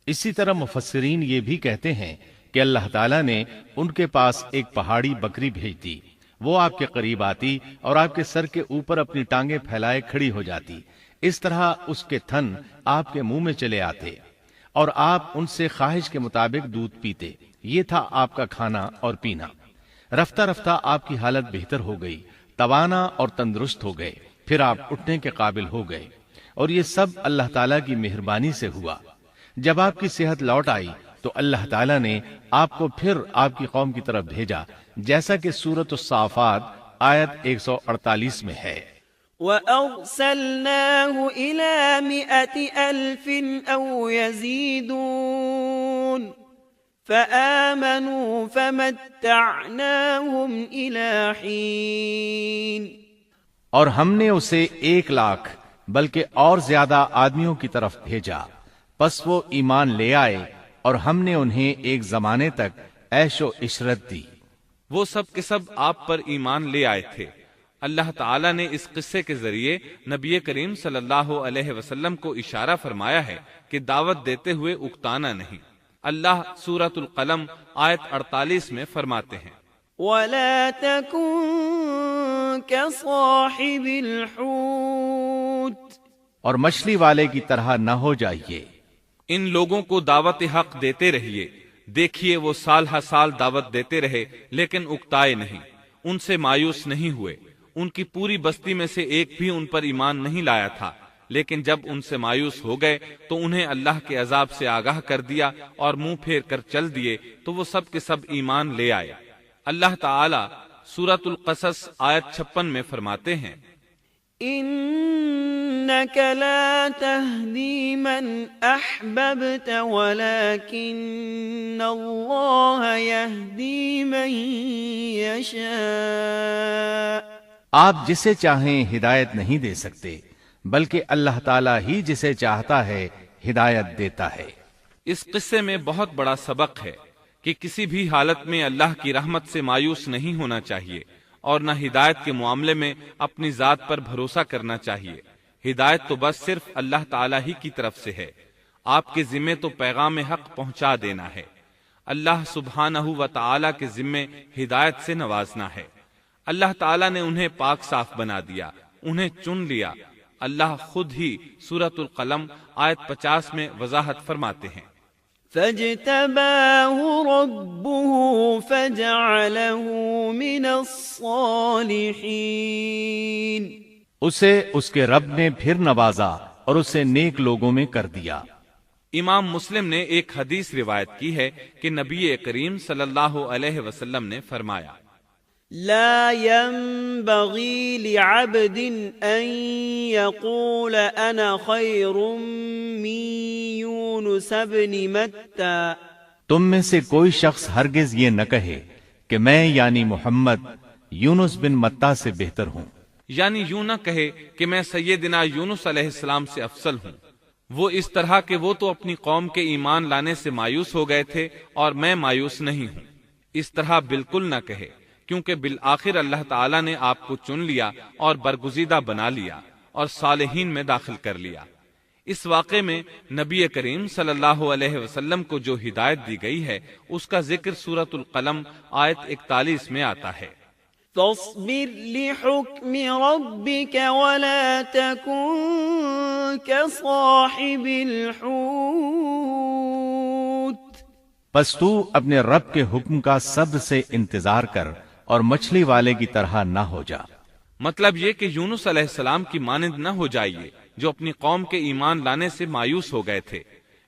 اسی طرح مفسرین یہ بھی کہتے ہیں کہ اللہ تعالیٰ نے ان کے پاس ایک پہاڑی بکری بھیج دی، وہ آپ کے قریب آتی اور آپ کے سر کے اوپر اپنی ٹانگیں پھیلائے کھڑی ہو جاتی، اس طرح اس کے تھن آپ کے منہ میں چلے آتے اور آپ ان سے خواہش کے مطابق دودھ پیتے۔ یہ تھا آپ کا کھانا اور پینا۔ رفتہ رفتہ آپ کی حالت بہتر ہو گئی، توانا اور تندرست ہو گئے، پھر آپ اٹھنے کے قابل ہو گئے، اور یہ سب اللہ تعالیٰ کی مہربانی سے ہوا۔ جب آپ کی صحت لوٹ آئی تو اللہ تعالیٰ نے آپ کو پھر آپ کی قوم کی طرف بھیجا، جیسا کہ سورۃ الصافات آیت 148 میں ہے۔ وَأَرْسَلْنَاهُ إِلَى 100,000 أَوْ يَزِيدُونَ فَآمَنُوا فَمَتَّعْنَاهُمْ إِلَى حِينٍ۔ اور ہم نے اسے 1,00,000 بلکہ اور زیادہ آدمیوں کی طرف بھیجا، پس وہ ایمان لے آئے اور ہم نے انہیں ایک زمانے تک عیش و عشرت دی۔ وہ سب کے سب آپ پر ایمان لے آئے تھے۔ اللہ تعالیٰ نے اس قصے کے ذریعے نبی کریم صلی اللہ علیہ وسلم کو اشارہ فرمایا ہے کہ دعوت دیتے ہوئے اکتانا نہیں۔ اللہ سورۃ القلم آیت 48 میں فرماتے ہیں، وَلَا تَكُن كَصَاحِبِ الْحُوتِ، اور مچھلی والے کی طرح نہ ہو جائیے۔ ان لوگوں کو دعوت حق دیتے رہیے۔ دیکھیے وہ سال ہر سال دعوت دیتے رہے لیکن اکتائے نہیں، ان سے مایوس نہیں ہوئے۔ ان کی پوری بستی میں سے ایک بھی ان پر ایمان نہیں لایا تھا، لیکن جب ان سے مایوس ہو گئے تو انہیں اللہ کے عذاب سے آگاہ کر دیا اور منہ پھیر کر چل دیے تو وہ سب کے سب ایمان لے آئے۔ اللہ تعالی سورۃ القصص آیت 56 میں فرماتے ہیں، إنك لا تهدي من أحببت ولكن الله يهدي من يشاء۔ آپ جسے چاہیں ہدایت نہیں دے سکتے، بلکہ اللہ تعالیٰ ہی جسے چاہتا ہے ہدایت دیتا ہے۔ اس قصے میں بہت بڑا سبق ہے کہ کسی بھی حالت میں اللہ کی رحمت سے مایوس نہیں ہونا چاہیے اور نہ ہدایت کے معاملے میں اپنی ذات پر بھروسہ کرنا چاہیے۔ ہدایت تو بس صرف اللہ تعالیٰ ہی کی طرف سے ہے، آپ کے ذمے تو پیغام حق پہنچا دینا ہے۔ اللہ سبحانہ و تعالیٰ کے ذمے ہدایت سے نوازنا ہے۔ اللہ تعالیٰ نے انہیں پاک صاف بنا دیا، انہیں چن لیا۔ اللہ خود ہی سورۃ القلم آیت 50 میں وضاحت فرماتے ہیں، فاجتباه ربه فجعله من الصالحين۔ اسے اس کے رب نے پھر نوازا اور اسے نیک لوگوں میں کر دیا۔ امام مسلم نے ایک حدیث روایت کی ہے کہ نبی کریم صلی اللہ علیہ وسلم نے فرمایا، لا ينبغي لعبد ان يقول انا خير من يونس بن متى۔ تم میں سے کوئی شخص ہرگز یہ نہ کہے کہ میں یعنی محمد یونس بن متا سے بہتر ہوں، یعنی یوں نہ کہے کہ میں سیدنا یونس علیہ السلام سے افضل ہوں۔ وہ اس طرح کہ وہ تو اپنی قوم کے ایمان لانے سے مایوس ہو گئے تھے اور میں مایوس نہیں ہوں، اس طرح بالکل نہ کہے، کیونکہ بالآخر اللہ تعالیٰ نے آپ کو چن لیا اور برگزیدہ بنا لیا اور صالحین میں داخل کر لیا۔ اس واقعے میں نبی کریم صلی اللہ علیہ وسلم کو جو ہدایت دی گئی ہے اس کا ذکر سورۃ القلم آیت 41 میں آتا ہے، فاصبر لحكم ربك ولا تكن كصاحب الحوت۔ پس تو اپنے رب کے حکم کا صبر سے انتظار کر اور مچھلی والے کی طرح نہ ہو جا۔ مطلب یہ کہ یونس علیہ السلام کی مانند نہ ہو جائیے جو اپنی قوم کے ایمان لانے سے مایوس ہو گئے تھے۔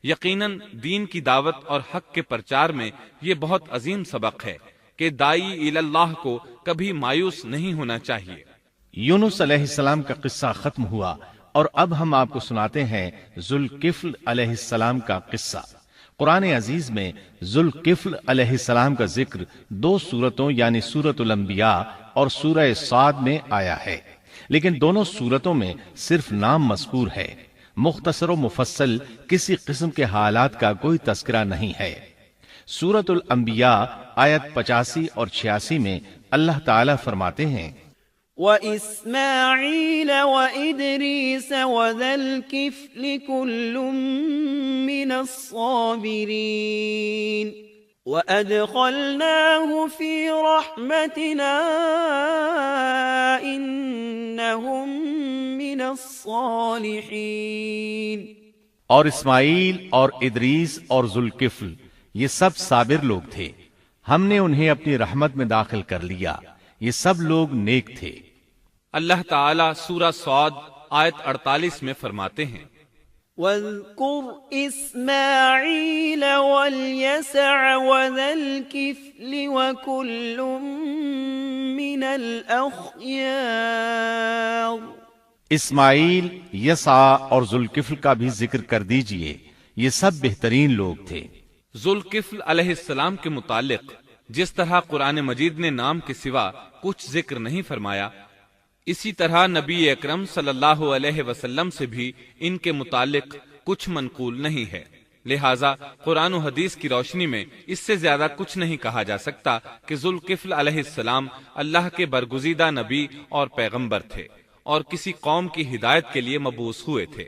یقیناً دین کی دعوت اور حق کے پرچار میں یہ بہت عظیم سبق ہے کہ دائی اللہ کو کبھی مایوس نہیں ہونا چاہیے۔ یونس علیہ السلام کا قصہ ختم ہوا اور اب ہم آپ کو سناتے ہیں ذوالکفل علیہ السلام کا قصہ۔ قرآن عزیز میں ذوالکفل علیہ السلام کا ذکر 2 سورتوں یعنی سورۃ الانبیاء اور سورہ صاد میں آیا ہے، لیکن دونوں سورتوں میں صرف نام مذکور ہے، مختصر و مفصل کسی قسم کے حالات کا کوئی تذکرہ نہیں ہے۔ سورۃ الانبیاء آیت 85 اور 86 میں اللہ تعالیٰ فرماتے ہیں وَإِسْمَاعِيلَ وَإِدْرِيسَ وَذَا الْكِفْلِ كُلٌّ مِّنَ الصَّابِرِينَ وَأَدْخَلْنَاهُ فِي رَحْمَتِنَا إِنَّهُم مِّنَ الصَّالِحِينَ۔ اور اسماعیل اور ادریس اور ذوالکفل یہ سب صابر لوگ تھے، ہم نے انہیں اپنی رحمت میں داخل کر لیا، یہ سب لوگ نیک تھے۔ اللہ تعالیٰ سورہ صاد آیت 48 میں فرماتے ہیں وَاذْكُرْ إِسْمَاعِيلَ وَالْيَسَعَ وَذَا الْكِفْلِ وَكُلٌّ مِّنَ الْأَخْيَارِ۔ اسماعیل، یسع اور ذوالکفل کا بھی ذکر کر دیجئے، یہ سب بہترین لوگ تھے۔ ذوالکفل علیہ السلام کے متعلق جس طرح قرآن مجید نے نام کے سوا کچھ ذکر نہیں فرمایا، اسی طرح نبی اکرم صلی اللہ علیہ وسلم سے بھی ان کے متعلق کچھ منقول نہیں ہے، لہٰذا قرآن و حدیث کی روشنی میں اس سے زیادہ کچھ نہیں کہا جا سکتا کہ ذوالکفل علیہ السلام اللہ کے برگزیدہ نبی اور پیغمبر تھے اور کسی قوم کی ہدایت کے لیے مبعوث ہوئے تھے۔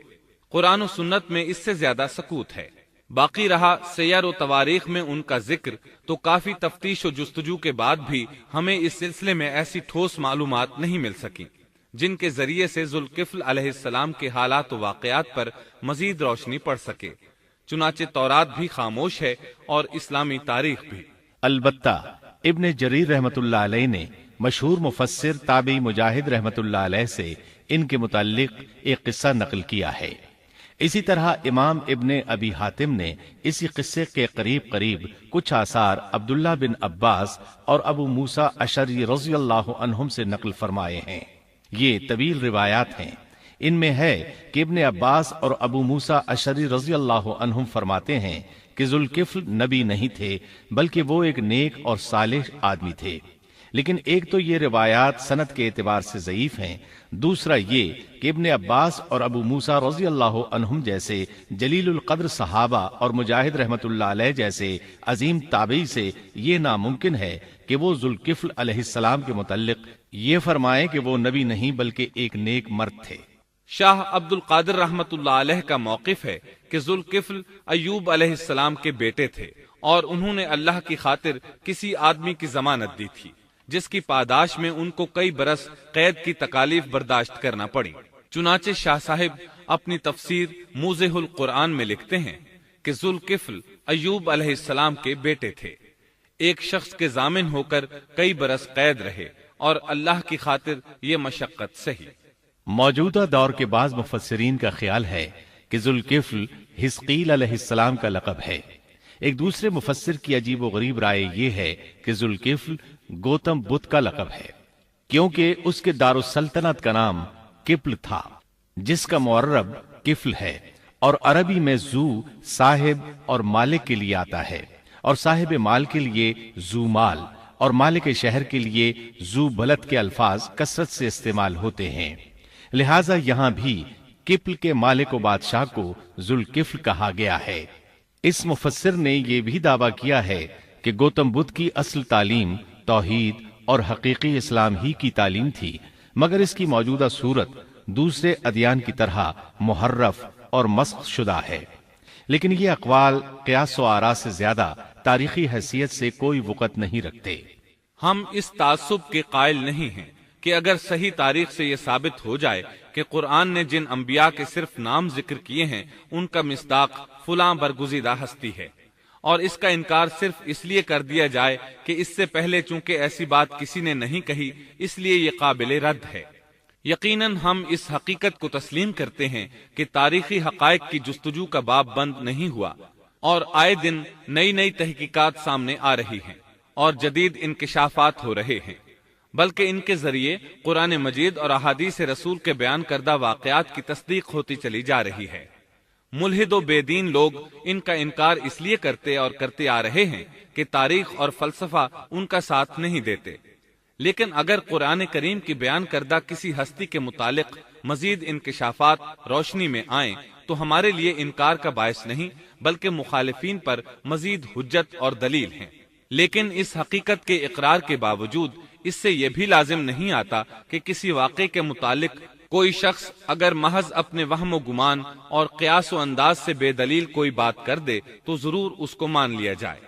قرآن و سنت میں اس سے زیادہ سکوت ہے۔ باقی رہا سیر و تواریخ میں ان کا ذکر، تو کافی تفتیش و جستجو کے بعد بھی ہمیں اس سلسلے میں ایسی ٹھوس معلومات نہیں مل سکی جن کے ذریعے سے ذوالکفل علیہ السلام کے حالات و واقعات پر مزید روشنی پڑ سکے۔ چنانچہ تورات بھی خاموش ہے اور اسلامی تاریخ بھی۔ البتہ ابن جریر رحمت اللہ علیہ نے مشہور مفسر تابعی مجاہد رحمت اللہ علیہ سے ان کے متعلق ایک قصہ نقل کیا ہے۔ اسی طرح امام ابن ابی حاتم نے اسی قصے کے قریب کچھ آثار عبداللہ بن عباس اور ابو موسیٰ اشعری رضی اللہ عنہم سے نقل فرمائے ہیں۔ یہ طویل روایات ہیں۔ ان میں ہے کہ ابن عباس اور ابو موسیٰ اشعری رضی اللہ عنہم فرماتے ہیں کہ ذوالکفل نبی نہیں تھے، بلکہ وہ ایک نیک اور صالح آدمی تھے۔ لیکن ایک تو یہ روایات سند کے اعتبار سے ضعیف ہیں، دوسرا یہ کہ ابن عباس اور ابو موسیٰ رضی اللہ عنہم جیسے جلیل القدر صحابہ اور مجاہد رحمت اللہ علیہ جیسے عظیم تابعی سے یہ ناممکن ہے کہ وہ ذوالکفل علیہ السلام کے متعلق یہ فرمائیں کہ وہ نبی نہیں بلکہ ایک نیک مرد تھے۔ شاہ عبد القادر رحمت اللہ علیہ کا موقف ہے کہ ذوالکفل ایوب علیہ السلام کے بیٹے تھے اور انہوں نے اللہ کی خاطر کسی آدمی کی ضمانت دی تھی جس کی پاداش میں ان کو کئی برس قید کی تکالیف برداشت کرنا پڑی۔ چنانچہ شاہ صاحب اپنی تفسیر موضح القرآن میں لکھتے ہیں کہ ذوالکفل ایوب علیہ السلام کے بیٹے تھے، ایک شخص کے ضامن ہو کر کئی برس قید رہے اور اللہ کی خاطر یہ مشقت سہی۔ موجودہ دور کے بعض مفسرین کا خیال ہے کہ ذوالکفل حزقیل علیہ السلام کا لقب ہے۔ ایک دوسرے مفسر کی عجیب و غریب رائے یہ ہے کہ ذوالکفل گوتم بدھ کا لقب ہے، کیونکہ اس کے دارالسلطنت کا نام کفل تھا، جس کا معرب کفل ہے، اور عربی میں ذو صاحب اور مالک کے لیے آتا ہے، اور صاحب مال کے لیے ذو مال اور مالک شہر کے لیے ذو بلد کے الفاظ کثرت سے استعمال ہوتے ہیں، لہٰذا یہاں بھی کفل کے مالک و بادشاہ کو ذوالکفل کہا گیا ہے۔ اس مفسر نے یہ بھی دعویٰ کیا ہے کہ گوتم بدھ کی اصل تعلیم توحید اور حقیقی اسلام ہی کی تعلیم تھی، مگر اس کی موجودہ صورت دوسرے ادیان کی طرح محرف اور مسخ شدہ ہے۔ لیکن یہ اقوال قیاس و آراء سے زیادہ تاریخی حیثیت سے کوئی وقت نہیں رکھتے۔ ہم اس تعصب کے قائل نہیں ہیں کہ اگر صحیح تاریخ سے یہ ثابت ہو جائے کہ قرآن نے جن انبیاء کے صرف نام ذکر کیے ہیں ان کا مصداق فلاں برگزیدہ ہستی ہے، اور اس کا انکار صرف اس لیے کر دیا جائے کہ اس سے پہلے چونکہ ایسی بات کسی نے نہیں کہی اس لیے یہ قابل رد ہے۔ یقیناً ہم اس حقیقت کو تسلیم کرتے ہیں کہ تاریخی حقائق کی جستجو کا باب بند نہیں ہوا، اور آئے دن نئی تحقیقات سامنے آ رہی ہیں اور جدید انکشافات ہو رہے ہیں، بلکہ ان کے ذریعے قرآن مجید اور احادیث رسول کے بیان کردہ واقعات کی تصدیق ہوتی چلی جا رہی ہے۔ ملحد و بے دین لوگ ان کا انکار اس لیے کرتے اور کرتے آ رہے ہیں کہ تاریخ اور فلسفہ ان کا ساتھ نہیں دیتے، لیکن اگر قرآن کریم کی بیان کردہ کسی ہستی کے متعلق مزید انکشافات روشنی میں آئیں تو ہمارے لیے انکار کا باعث نہیں بلکہ مخالفین پر مزید حجت اور دلیل ہیں۔ لیکن اس حقیقت کے اقرار کے باوجود اس سے یہ بھی لازم نہیں آتا کہ کسی واقعے کے متعلق کوئی شخص اگر محض اپنے وہم و گمان اور قیاس و انداز سے بے دلیل کوئی بات کر دے تو ضرور اس کو مان لیا جائے۔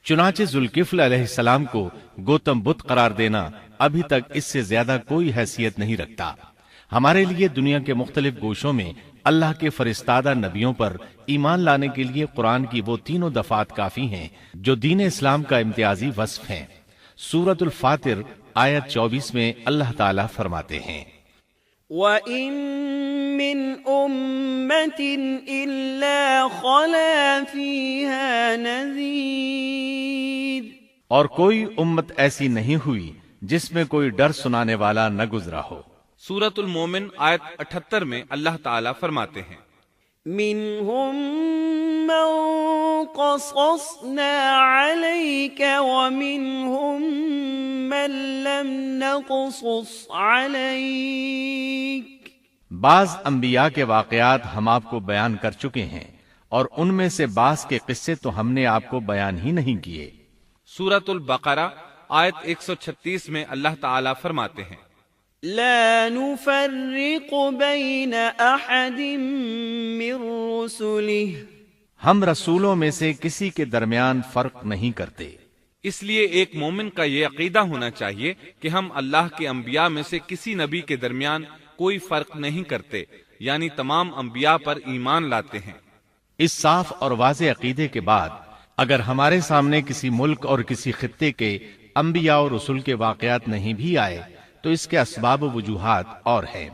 چنانچہ ذوالکفل علیہ السلام کو گوتم بدھ قرار دینا ابھی تک اس سے زیادہ کوئی حیثیت نہیں رکھتا۔ ہمارے لیے دنیا کے مختلف گوشوں میں اللہ کے فرستادہ نبیوں پر ایمان لانے کے لیے قرآن کی وہ تینوں دفعات کافی ہیں جو دین اسلام کا امتیازی وصف ہیں۔ سورۃ الفاتر آیت 24 میں اللہ تعالیٰ فرماتے ہیں، وَإِن مِّنْ أُمَّةٍ إِلَّا خَلَا فِيهَا نَذِيرٌ، اور کوئی امت ایسی نہیں ہوئی جس میں کوئی ڈر سنانے والا نہ گزرا ہو۔ سورۃ المومن آیت 78 میں اللہ تعالیٰ فرماتے ہیں، مِّنْهُم مَّن قَصَصْنَا عَلَيْكَ وَمِنْهُم مَّن لَّمْ نَقْصُصْ عَلَيْكَ، بعض انبیاء کے واقعات ہم آپ کو بیان کر چکے ہیں اور ان میں سے بعض کے قصے تو ہم نے آپ کو بیان ہی نہیں کیے۔ سورۃ البقرہ آیت 136 میں اللہ تعالیٰ فرماتے ہیں، لا نفرق بین احد من رسله، ہم رسولوں میں سے کسی کے درمیان فرق نہیں کرتے۔ اس لیے ایک مومن کا یہ عقیدہ ہونا چاہیے کہ ہم اللہ کے انبیاء میں سے کسی نبی کے درمیان کوئی فرق نہیں کرتے، یعنی تمام انبیاء پر ایمان لاتے ہیں۔ اس صاف اور واضح عقیدے کے بعد اگر ہمارے سامنے کسی ملک اور کسی خطے کے انبیاء اور رسول کے واقعات نہیں بھی آئے تو اس کے اسباب و وجوہات اور ہیں،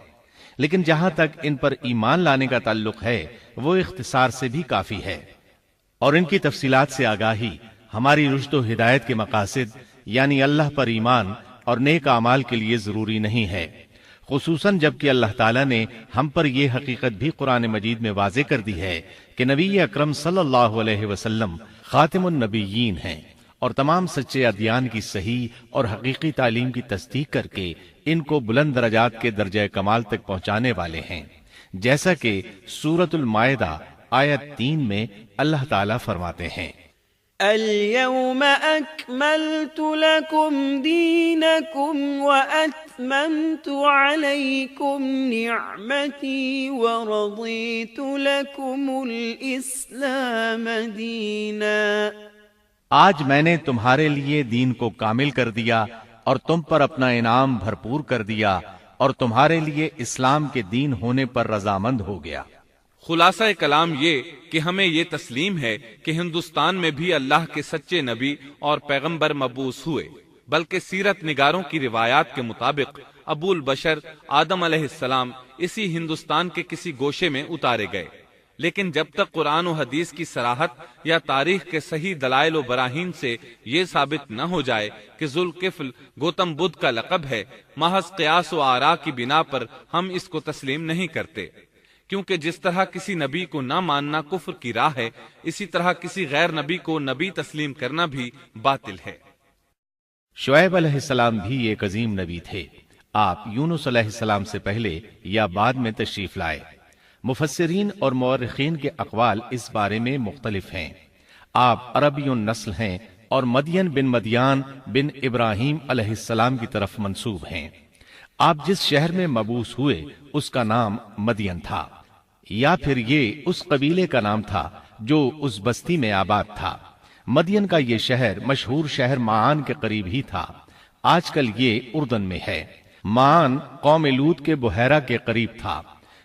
لیکن جہاں تک ان پر ایمان لانے کا تعلق ہے وہ اختصار سے بھی کافی ہے، اور ان کی تفصیلات سے آگاہی ہماری رشد و ہدایت کے مقاصد یعنی اللہ پر ایمان اور نیک اعمال کے لیے ضروری نہیں ہے، خصوصاً جبکہ اللہ تعالیٰ نے ہم پر یہ حقیقت بھی قرآن مجید میں واضح کر دی ہے کہ نبی اکرم صلی اللہ علیہ وسلم خاتم النبیین ہیں اور تمام سچے ادیان کی صحیح اور حقیقی تعلیم کی تصدیق کر کے ان کو بلند درجات کے درجہ کمال تک پہنچانے والے ہیں، جیسا کہ سورۃ المائدہ آیت 3 میں اللہ تعالیٰ فرماتے ہیں، اليوم اکملت لکم دینکم واتممت علیکم نعمتی ورضیت لکم الاسلام دینا، آج میں نے تمہارے لیے دین کو کامل کر دیا اور تم پر اپنا انعام بھرپور کر دیا اور تمہارے لیے اسلام کے دین ہونے پر رضامند ہو گیا۔ خلاصہ کلام یہ کہ ہمیں یہ تسلیم ہے کہ ہندوستان میں بھی اللہ کے سچے نبی اور پیغمبر مبعوث ہوئے، بلکہ سیرت نگاروں کی روایات کے مطابق ابو البشر آدم علیہ السلام اسی ہندوستان کے کسی گوشے میں اتارے گئے، لیکن جب تک قرآن و حدیث کی صراحت یا تاریخ کے صحیح دلائل و براہین سے یہ ثابت نہ ہو جائے کہ ذوالکفل گوتم بدھ کا لقب ہے، محض قیاس و آراء کی بنا پر ہم اس کو تسلیم نہیں کرتے، کیونکہ جس طرح کسی نبی کو نہ ماننا کفر کی راہ ہے، اسی طرح کسی غیر نبی کو نبی تسلیم کرنا بھی باطل ہے۔ شعیب علیہ السلام بھی ایک عظیم نبی تھے۔ آپ یونس علیہ السلام سے پہلے یا بعد میں تشریف لائے۔ مفسرین اور مورخین کے اقوال اس بارے میں مختلف ہیں۔ آپ عربی النسل ہیں اور مدین بن مدیان بن ابراہیم علیہ السلام کی طرف منسوب ہیں۔ آپ جس شہر میں مبعوث ہوئے اس کا نام مدین تھا، یا پھر یہ اس قبیلے کا نام تھا جو اس بستی میں آباد تھا۔ مدین کا یہ شہر مشہور شہر معان کے قریب ہی تھا، آج کل یہ اردن میں ہے۔ معان قوم لوط کے بحیرہ کے قریب تھا۔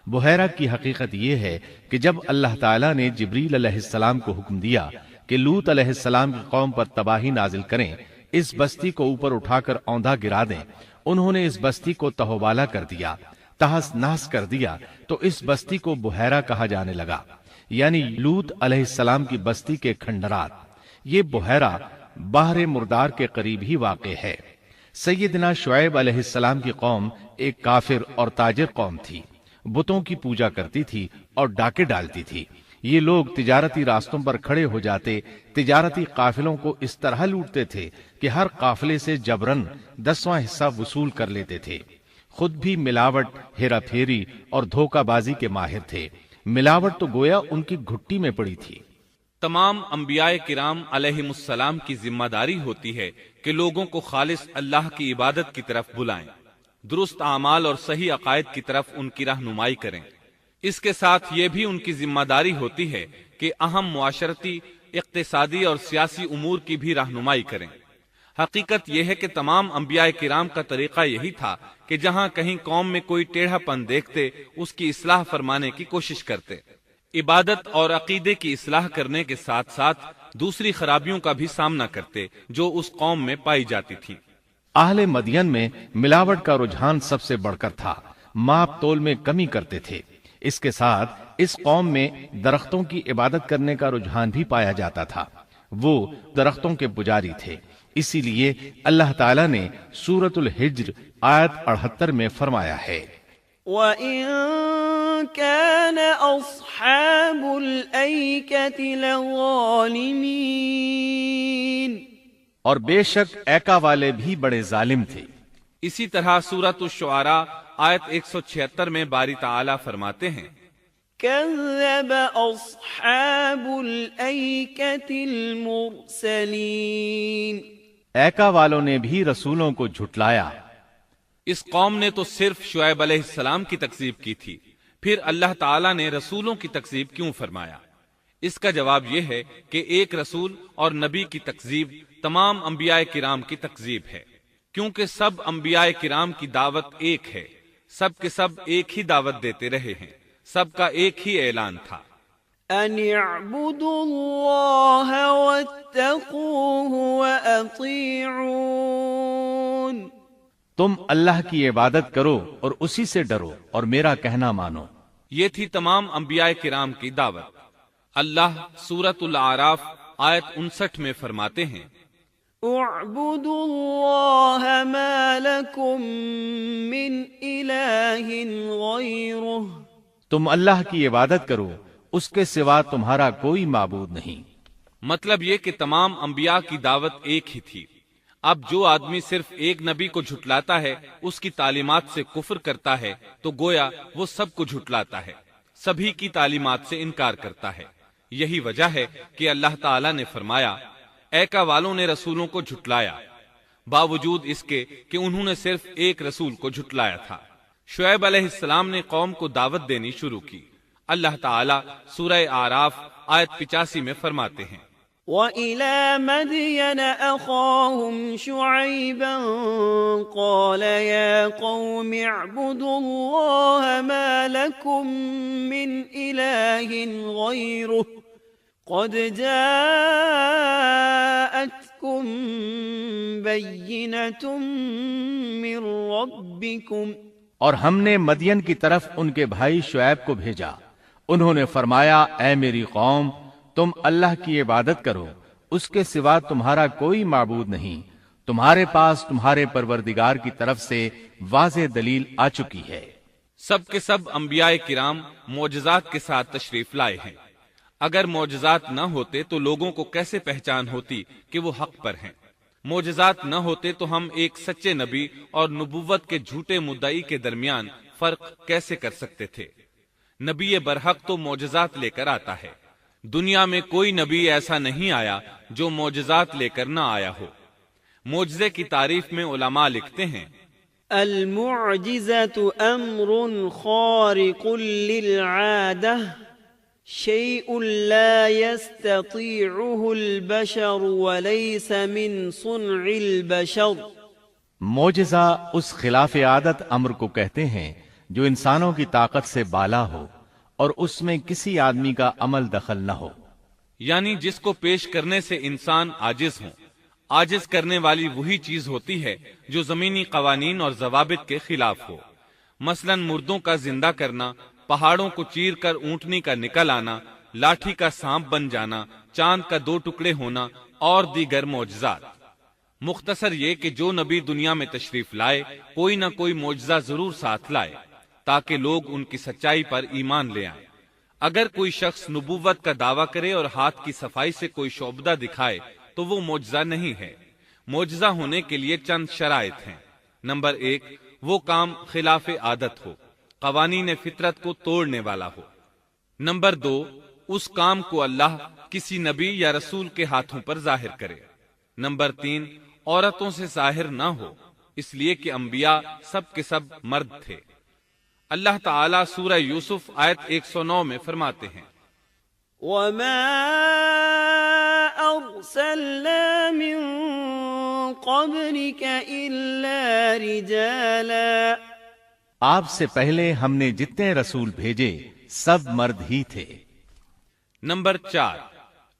بحیرہ کی حقیقت یہ ہے کہ جب اللہ تعالیٰ نے جبریل علیہ السلام کو حکم دیا کہ لوط علیہ السلام کی قوم پر تباہی نازل کریں، اس بستی کو اوپر اٹھا کر اوندھا گرا دیں، انہوں نے اس بستی کو تہوبالا کر دیا، تہس نہس کر دیا، تو اس بستی کو بحیرہ کہا جانے لگا، یعنی لوط علیہ السلام کی بستی کے کھنڈرات۔ یہ بحیرہ بحر مردار کے قریب ہی واقع ہے۔ سیدنا شعیب علیہ السلام کی قوم ایک کافر اور تاجر قوم تھی، بتوں کی پوجا کرتی تھی اور ڈاکے ڈالتی تھی، یہ لوگ تجارتی راستوں پر کھڑے ہو جاتے، تجارتی قافلوں کو اس طرح لوٹتے تھے کہ ہر قافلے سے جبرن 10واں حصہ وصول کر لیتے تھے۔ خود بھی ملاوٹ، ہیرا پھیری اور دھوکہ بازی کے ماہر تھے۔ ملاوٹ تو گویا ان کی گھٹی میں پڑی تھی۔ تمام انبیاء کرام علیہم السلام کی ذمہ داری ہوتی ہے کہ لوگوں کو خالص اللہ کی عبادت کی طرف بلائیں، درست اعمال اور صحیح عقائد کی طرف ان کی رہنمائی کریں۔ اس کے ساتھ یہ بھی ان کی ذمہ داری ہوتی ہے کہ اہم معاشرتی، اقتصادی اور سیاسی امور کی بھی رہنمائی کریں۔ حقیقت یہ ہے کہ تمام انبیاء کرام کا طریقہ یہی تھا کہ جہاں کہیں قوم میں کوئی ٹیڑھا پن دیکھتے اس کی اصلاح فرمانے کی کوشش کرتے، عبادت اور عقیدے کی اصلاح کرنے کے ساتھ ساتھ دوسری خرابیوں کا بھی سامنا کرتے جو اس قوم میں پائی جاتی تھی۔ اہل مدین میں ملاوٹ کا رجحان سب سے بڑھ کر تھا، ماپ تول میں کمی کرتے تھے۔ اس کے ساتھ اس قوم میں درختوں کی عبادت کرنے کا رجحان بھی پایا جاتا تھا۔ وہ درختوں کے پجاری تھے، اسی لیے اللہ تعالیٰ نے سورۃ الحجر آیت 78 میں فرمایا ہے، وَإِن كَانَ أَصْحَابُ الْأَيْكَةِ لَظَالِمِينَ، اور بے شک ایکا والے بھی بڑے ظالم تھے۔ اسی طرح سورۃ الشعراء آیت 176 میں باری تعالیٰ فرماتے ہیں، كَذَّبَ أَصْحَابُ الْأَيْكَةِ الْمُرْسَلِينَ، ایکا والوں نے بھی رسولوں کو جھٹلایا۔ اس قوم نے تو صرف شعیب علیہ السلام کی تکذیب کی تھی، پھر اللہ تعالیٰ نے رسولوں کی تکذیب کیوں فرمایا؟ اس کا جواب یہ ہے کہ ایک رسول اور نبی کی تکذیب تمام انبیاء کرام کی تکذیب ہے، کیونکہ سب انبیاء کرام کی دعوت ایک ہے، سب کے سب ایک ہی دعوت دیتے رہے ہیں، سب کا ایک ہی اعلان تھا، أَنِ اعْبُدُوا اللَّهَ وَاتَّقُوهُ وَأَطِيعُونِ، تم اللہ کی عبادت کرو اور اسی سے ڈرو اور میرا کہنا مانو۔ یہ تھی تمام انبیاء کرام کی دعوت۔ اللہ سورۃ الاعراف آیت 59 میں فرماتے ہیں، اعبدوا اللہ ما لکم من الہ غیرہ، تم اللہ کی عبادت کرو، اس کے سوا تمہارا کوئی معبود نہیں۔ مطلب یہ کہ تمام انبیاء کی دعوت ایک ہی تھی۔ اب جو آدمی صرف ایک نبی کو جھٹلاتا ہے، اس کی تعلیمات سے کفر کرتا ہے، تو گویا وہ سب کو جھٹلاتا ہے، سبھی کی تعلیمات سے انکار کرتا ہے۔ یہی وجہ ہے کہ اللہ تعالیٰ نے فرمایا، ایکا والوں نے رسولوں کو جھٹلایا، باوجود اس کے کہ انہوں نے صرف ایک رسول کو جھٹلایا تھا۔ شعیب علیہ السلام نے قوم کو دعوت دینی شروع کی۔ اللہ تعالیٰ سورہ اعراف آیت 85 میں فرماتے ہیں، وَإِلَى مَدْيَنَ أَخَاهُمْ شُعَيْبًا قَالَ يَا قَوْمِ اعْبُدُوا اللَّهَ مَا لَكُمْ مِنْ إِلَٰهٍ غَيْرُهُ قَدْ جَاءَتْكُمْ بَيِّنَةٌ مِّن رَّبِّكُمْ، اور ہم نے مدین کی طرف ان کے بھائی شعیب کو بھیجا، انہوں نے فرمایا، اے میری قوم، تم اللہ کی عبادت کرو، اس کے سوا تمہارا کوئی معبود نہیں، تمہارے پاس تمہارے پروردگار کی طرف سے واضح دلیل آ چکی ہے۔ سب کے سب انبیاء کرام معجزات کے ساتھ تشریف لائے ہیں۔ اگر معجزات نہ ہوتے تو لوگوں کو کیسے پہچان ہوتی کہ وہ حق پر ہیں؟ معجزات نہ ہوتے تو ہم ایک سچے نبی اور نبوت کے جھوٹے مدعی کے درمیان فرق کیسے کر سکتے تھے؟ نبی برحق تو معجزات لے کر آتا ہے، دنیا میں کوئی نبی ایسا نہیں آیا جو معجزات لے کر نہ آیا ہو۔ معجزے کی تعریف میں علماء لکھتے ہیں، المعجزة أمر خارق للعادة، شيء لا يستطيعه البشر وليس من صنع البشر۔ معجزہ اس خلاف عادت امر کو کہتے ہیں جو انسانوں کی طاقت سے بالا ہو اور اس میں کسی آدمی کا عمل دخل نہ ہو، یعنی جس کو پیش کرنے سے انسان عاجز ہوں۔ عاجز کرنے والی وہی چیز ہوتی ہے جو زمینی قوانین اور ضوابط کے خلاف ہو، مثلا مردوں کا زندہ کرنا، پہاڑوں کو چیر کر اونٹنی کا نکل آنا، لاٹھی کا سانپ بن جانا، چاند کا 2 ٹکڑے ہونا اور دیگر معجزات۔ مختصر یہ کہ جو نبی دنیا میں تشریف لائے کوئی نہ کوئی معجزہ ضرور ساتھ لائے تاکہ لوگ ان کی سچائی پر ایمان لے آئیں۔ اگر کوئی شخص نبوت کا دعویٰ کرے اور ہاتھ کی صفائی سے کوئی شعبدہ دکھائے تو وہ معجزہ نہیں ہے۔ معجزہ ہونے کے لیے چند شرائط ہیں۔ نمبر 1، وہ کام خلاف عادت ہو، قوانین فطرت کو توڑنے والا ہو۔ نمبر 2، اس کام کو اللہ کسی نبی یا رسول کے ہاتھوں پر ظاہر کرے۔ نمبر 3، عورتوں سے ظاہر نہ ہو، اس لیے کہ انبیاء سب کے سب مرد تھے۔ اللہ تعالیٰ سورہ یوسف آیت 109 میں فرماتے ہیں، وما أرسلنا من قبلك إلا رجالا، آپ سے پہلے ہم نے جتنے رسول بھیجے سب مرد ہی تھے۔ نمبر 4،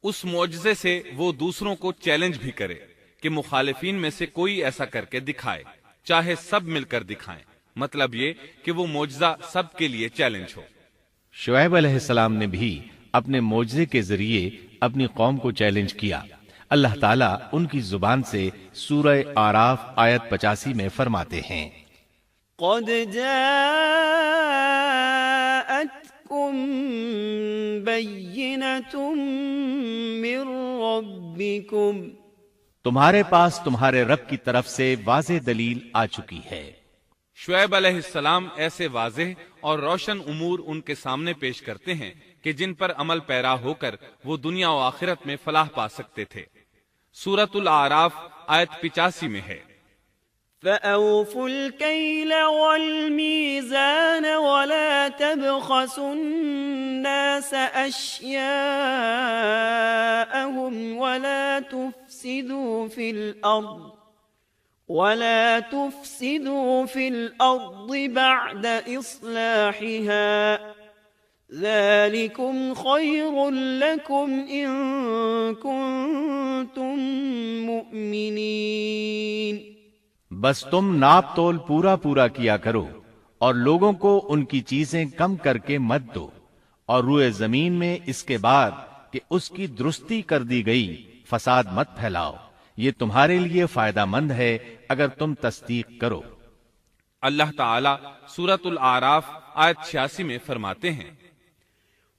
اس معجزے سے وہ دوسروں کو چیلنج بھی کرے کہ مخالفین میں سے کوئی ایسا کر کے دکھائے، چاہے سب مل کر دکھائیں، مطلب یہ کہ وہ معجزہ سب کے لیے چیلنج ہو۔ شعیب علیہ السلام نے بھی اپنے معجزے کے ذریعے اپنی قوم کو چیلنج کیا۔ اللہ تعالیٰ ان کی زبان سے سورہ آراف آیت 85 میں فرماتے ہیں، قد جاءتكم بينة من ربكم، تمہارے پاس تمہارے رب کی طرف سے واضح دلیل آ چکی ہے۔ شعیب علیہ السلام ایسے واضح اور روشن امور ان کے سامنے پیش کرتے ہیں کہ جن پر عمل پیرا ہو کر وہ دنیا و آخرت میں فلاح پا سکتے تھے۔ سورۃ الاعراف آیت 85 میں ہے، فأوفوا الكيل والميزان ولا تبخسوا الناس أشياءهم ولا تفسدوا في الأرض بعد إصلاحها ذلكم خير لكم إن كنتم مؤمنين۔ بس تم ناپ تول پورا کیا کرو اور لوگوں کو ان کی چیزیں کم کر کے مت دو، اور روئے زمین میں اس کے بعد کہ اس کی درستی کر دی گئی فساد مت پھیلاؤ، یہ تمہارے لیے فائدہ مند ہے اگر تم تصدیق کرو۔ اللہ تعالیٰ سورۃ الاعراف آیت 86 میں فرماتے ہیں،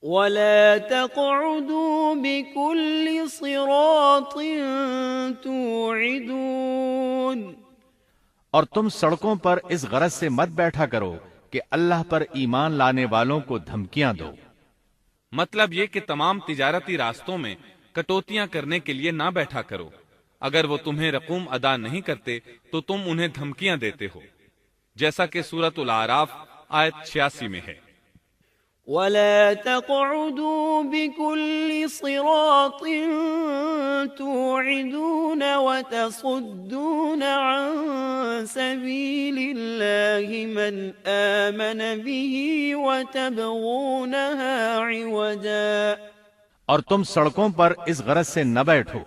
وَلَا تَقْعُدُوا بِكُلِّ صِرَاطٍ تُوعِدُونَ، اور تم سڑکوں پر اس غرض سے مت بیٹھا کرو کہ اللہ پر ایمان لانے والوں کو دھمکیاں دو۔ مطلب یہ کہ تمام تجارتی راستوں میں کٹوتیاں کرنے کے لیے نہ بیٹھا کرو، اگر وہ تمہیں رقوم ادا نہیں کرتے تو تم انہیں دھمکیاں دیتے ہو، جیسا کہ سورۃ الاعراف آیت 86 میں ہے، وَلَا تَقْعُدُوا بِكُلِّ صِرَاطٍ تُوعِدُونَ وَتَصُدُّونَ عَن سَبِيلِ اللَّهِ مَنْ آمَنَ بِهِ وَتَبْغُونَهَا عِوَجًا، اور تم سڑکوں پر اس غرض سے نہ بیٹھو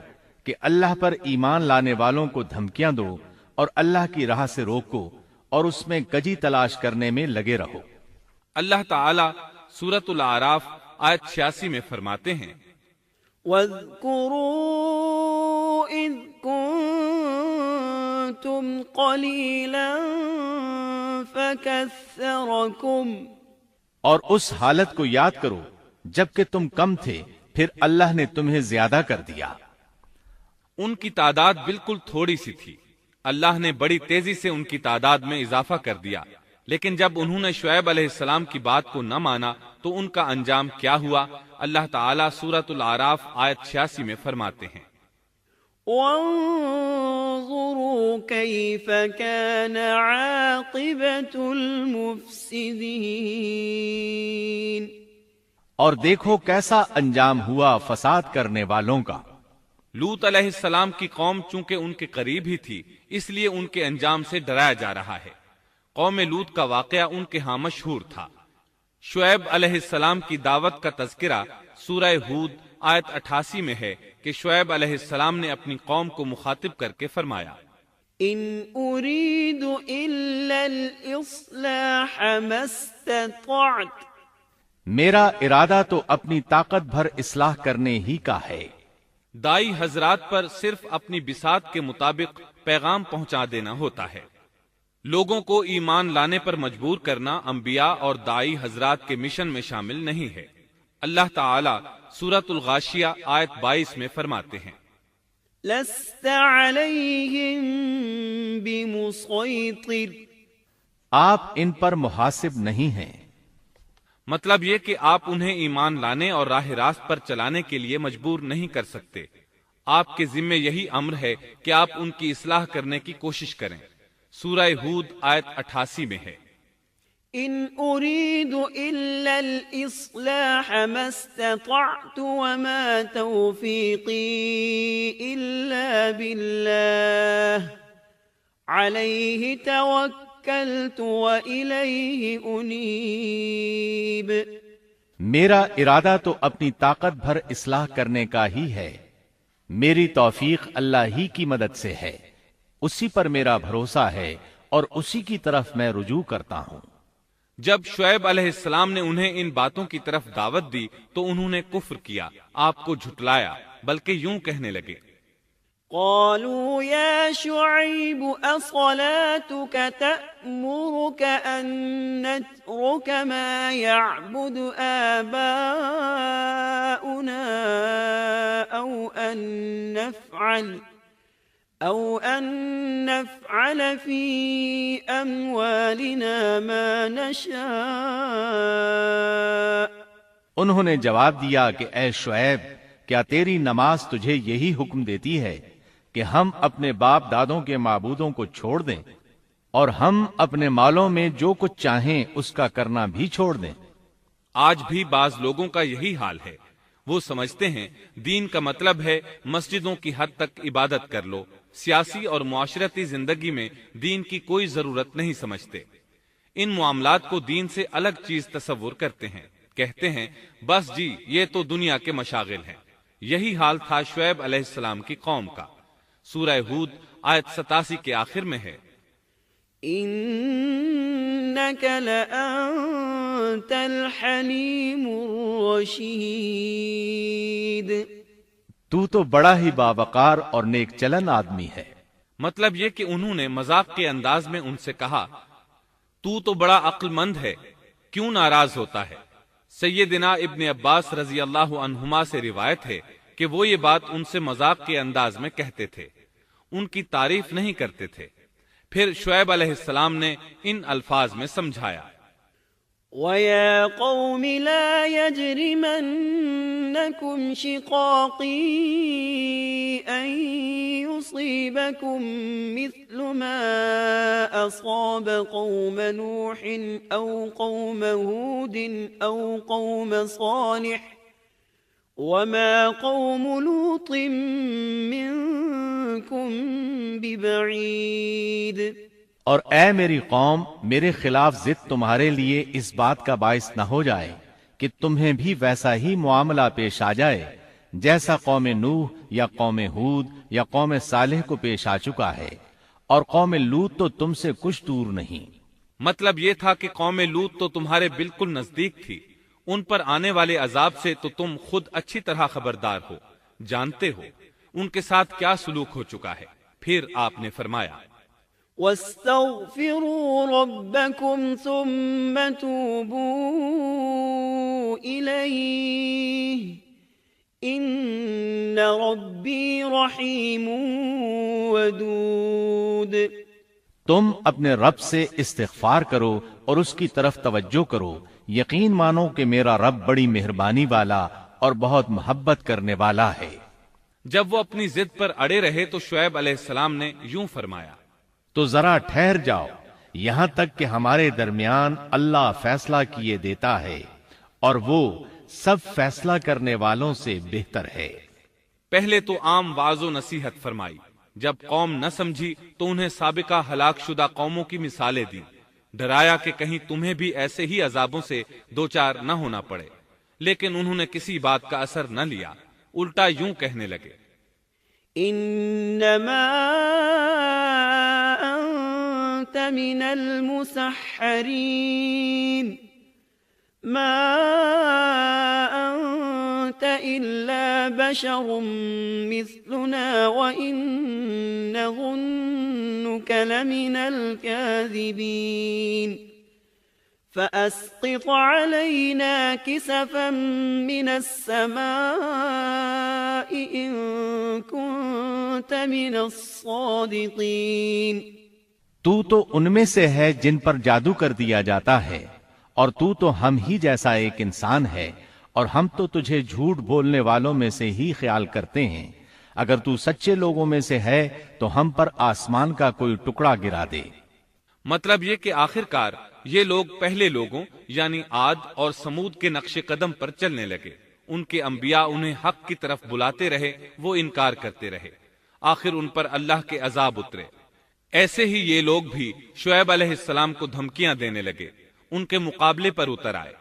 کہ اللہ پر ایمان لانے والوں کو دھمکیاں دو اور اللہ کی راہ سے روکو اور اس میں کجی تلاش کرنے میں لگے رہو۔ اللہ تعالیٰ سورۃ الاعراف آیت 86 میں فرماتے ہیں، وَاذْكُرُوا إِذْ كُنتُمْ قَلِيلًا فَكَثَّرَكُمْ، اور اس حالت کو یاد کرو جبکہ تم کم تھے پھر اللہ نے تمہیں زیادہ کر دیا۔ ان کی تعداد بالکل تھوڑی سی تھی، اللہ نے بڑی تیزی سے ان کی تعداد میں اضافہ کر دیا، لیکن جب انہوں نے شعیب علیہ السلام کی بات کو نہ مانا تو ان کا انجام کیا ہوا؟ اللہ تعالیٰ سورۃ الاعراف آیت 86 میں فرماتے ہیں، وَانظُرُوا كَيْفَ كَانَ عَاقِبَةُ الْمُفْسِدِينَ، اور دیکھو کیسا انجام ہوا فساد کرنے والوں کا۔ لوط علیہ السلام کی قوم چونکہ ان کے قریب ہی تھی، اس لیے ان کے انجام سے ڈرایا جا رہا ہے۔ قوم لوط کا واقعہ ان کے ہاں مشہور تھا۔ شعیب علیہ السلام کی دعوت کا تذکرہ سورہ ہود آیت 88 میں ہے کہ شعیب علیہ السلام نے اپنی قوم کو مخاطب کر کے فرمایا، ان اريد الا الاصلاح ما استطعت، میرا ارادہ تو اپنی طاقت بھر اصلاح کرنے ہی کا ہے۔ دائی حضرات پر صرف اپنی بساط کے مطابق پیغام پہنچا دینا ہوتا ہے۔ لوگوں کو ایمان لانے پر مجبور کرنا انبیاء اور دائی حضرات کے مشن میں شامل نہیں ہے۔ اللہ تعالی سورۃ الغاشیہ آیت 22 میں فرماتے ہیں، لست علیہم بمسیطر، آپ ان پر محاسب نہیں ہیں۔ مطلب یہ کہ آپ انہیں ایمان لانے اور راہ راست پر چلانے کے لیے مجبور نہیں کر سکتے۔ آپ کے ذمے یہی امر ہے کہ آپ ان کی اصلاح کرنے کی کوشش کریں۔ سورہ ہود آیت 88 میں ہے، ان اريد الا الاصلاح ما استطعت وما توفيقي الا بالله عليه توكلت واليه انيب۔ میرا ارادہ تو اپنی طاقت بھر اصلاح کرنے کا ہی ہے، میری توفیق اللہ ہی کی مدد سے ہے، اسی پر میرا بھروسہ ہے اور اسی کی طرف میں رجوع کرتا ہوں۔ جب شعیب علیہ السلام نے انہیں ان باتوں کی طرف دعوت دی تو انہوں نے کفر کیا، آپ کو جھٹلایا، بلکہ یوں کہنے لگے، قالوا يا شعيب أصلاتك تأمرك أن نترك ما يعبد آباؤنا أو أن نفعل في أموالنا ما نشاء۔ انہوں نے جواب دیا کہ اے شعیب، کیا تیری نماز تجھے یہی حکم دیتی ہے کہ ہم اپنے باپ دادوں کے معبودوں کو چھوڑ دیں اور ہم اپنے مالوں میں جو کچھ چاہیں اس کا کرنا بھی چھوڑ دیں؟ آج بھی بعض لوگوں کا یہی حال ہے، وہ سمجھتے ہیں دین کا مطلب ہے مسجدوں کی حد تک عبادت کر لو، سیاسی اور معاشرتی زندگی میں دین کی کوئی ضرورت نہیں سمجھتے، ان معاملات کو دین سے الگ چیز تصور کرتے ہیں، کہتے ہیں بس جی یہ تو دنیا کے مشاغل ہیں۔ یہی حال تھا شعیب علیہ السلام کی قوم کا۔ سورہ ہود آیت 87 کے آخر میں ہے، انک لانت الحلیم الرشید، تو تو بڑا ہی باوقار اور نیک چلن آدمی ہے۔ مطلب یہ کہ انہوں نے مذاق کے انداز میں ان سے کہا، تو تو بڑا عقل مند ہے، کیوں ناراض ہوتا ہے؟ سیدنا ابن عباس رضی اللہ عنہما سے روایت ہے کہ وہ یہ بات ان سے مذاق کے انداز میں کہتے تھے، ان کی تعریف نہیں کرتے تھے۔ پھر شعیب علیہ السلام نے ان الفاظ میں سمجھایا، وَيَا قَوْمِ لَا يَجْرِمَنَّكُمْ شِقَاقِي أَن يُصِيبَكُم مِّثْلُ مَا أَصَابَ قَوْمَ نُوحٍ أَوْ قَوْمَ هُودٍ أَوْ قَوْمَ صَالِحٍ وَمَا قَوْمُ لُوطٍ مِّنكُم بِبَعِيدٍ۔ اور اے میری قوم، میرے خلاف ضد تمہارے لیے اس بات کا باعث نہ ہو جائے کہ تمہیں بھی ویسا ہی معاملہ پیش آ جائے جیسا قوم نوح یا قوم ہود یا قوم صالح کو پیش آ چکا ہے، اور قوم لوط تو تم سے کچھ دور نہیں۔ مطلب یہ تھا کہ قوم لوط تو تمہارے بالکل نزدیک تھی، ان پر آنے والے عذاب سے تو تم خود اچھی طرح خبردار ہو، جانتے ہو ان کے ساتھ کیا سلوک ہو چکا ہے۔ پھر آپ نے فرمایا، وَاسْتَغْفِرُوا رَبَّكُمْ ثُمَّ تُوبُوا إِلَيْهِ إِنَّ رَبِّي رَحِيمٌ وَدُودٌ۔ تم اپنے رب سے استغفار کرو اور اس کی طرف توجہ کرو، یقین مانو کہ میرا رب بڑی مہربانی والا اور بہت محبت کرنے والا ہے۔ جب وہ اپنی ضد پر اڑے رہے تو شعیب علیہ السلام نے یوں فرمایا، تو ذرا ٹھہر جاؤ یہاں تک کہ ہمارے درمیان اللہ فیصلہ کیے دیتا ہے، اور وہ سب فیصلہ کرنے والوں سے بہتر ہے۔ پہلے تو عام واعظ و نصیحت فرمائی، جب قوم نہ سمجھی تو انہیں سابقہ ہلاک شدہ قوموں کی مثالیں دی، ڈرایا کہ کہیں تمہیں بھی ایسے ہی عذابوں سے دوچار نہ ہونا پڑے، لیکن انہوں نے کسی بات کا اثر نہ لیا، الٹا یوں کہنے لگے، انما انت من المسحرین ما انت الا بشر مثلنا وان نظنك لمن الكاذبین۔ فأسقط علينا كسفا من السماء إن كنت من الصادقين۔ تو ان میں سے ہے جن پر جادو کر دیا جاتا ہے، اور تو ہم ہی جیسا ایک انسان ہے، اور ہم تو تجھے جھوٹ بولنے والوں میں سے ہی خیال کرتے ہیں۔ اگر تو سچے لوگوں میں سے ہے تو ہم پر آسمان کا کوئی ٹکڑا گرا دے۔ مطلب یہ کہ آخرکار یہ لوگ پہلے لوگوں یعنی عاد اور سمود کے نقش قدم پر چلنے لگے۔ ان کے انبیاء انہیں حق کی طرف بلاتے رہے، وہ انکار کرتے رہے، آخر ان پر اللہ کے عذاب اترے۔ ایسے ہی یہ لوگ بھی شعیب علیہ السلام کو دھمکیاں دینے لگے، ان کے مقابلے پر اتر آئے۔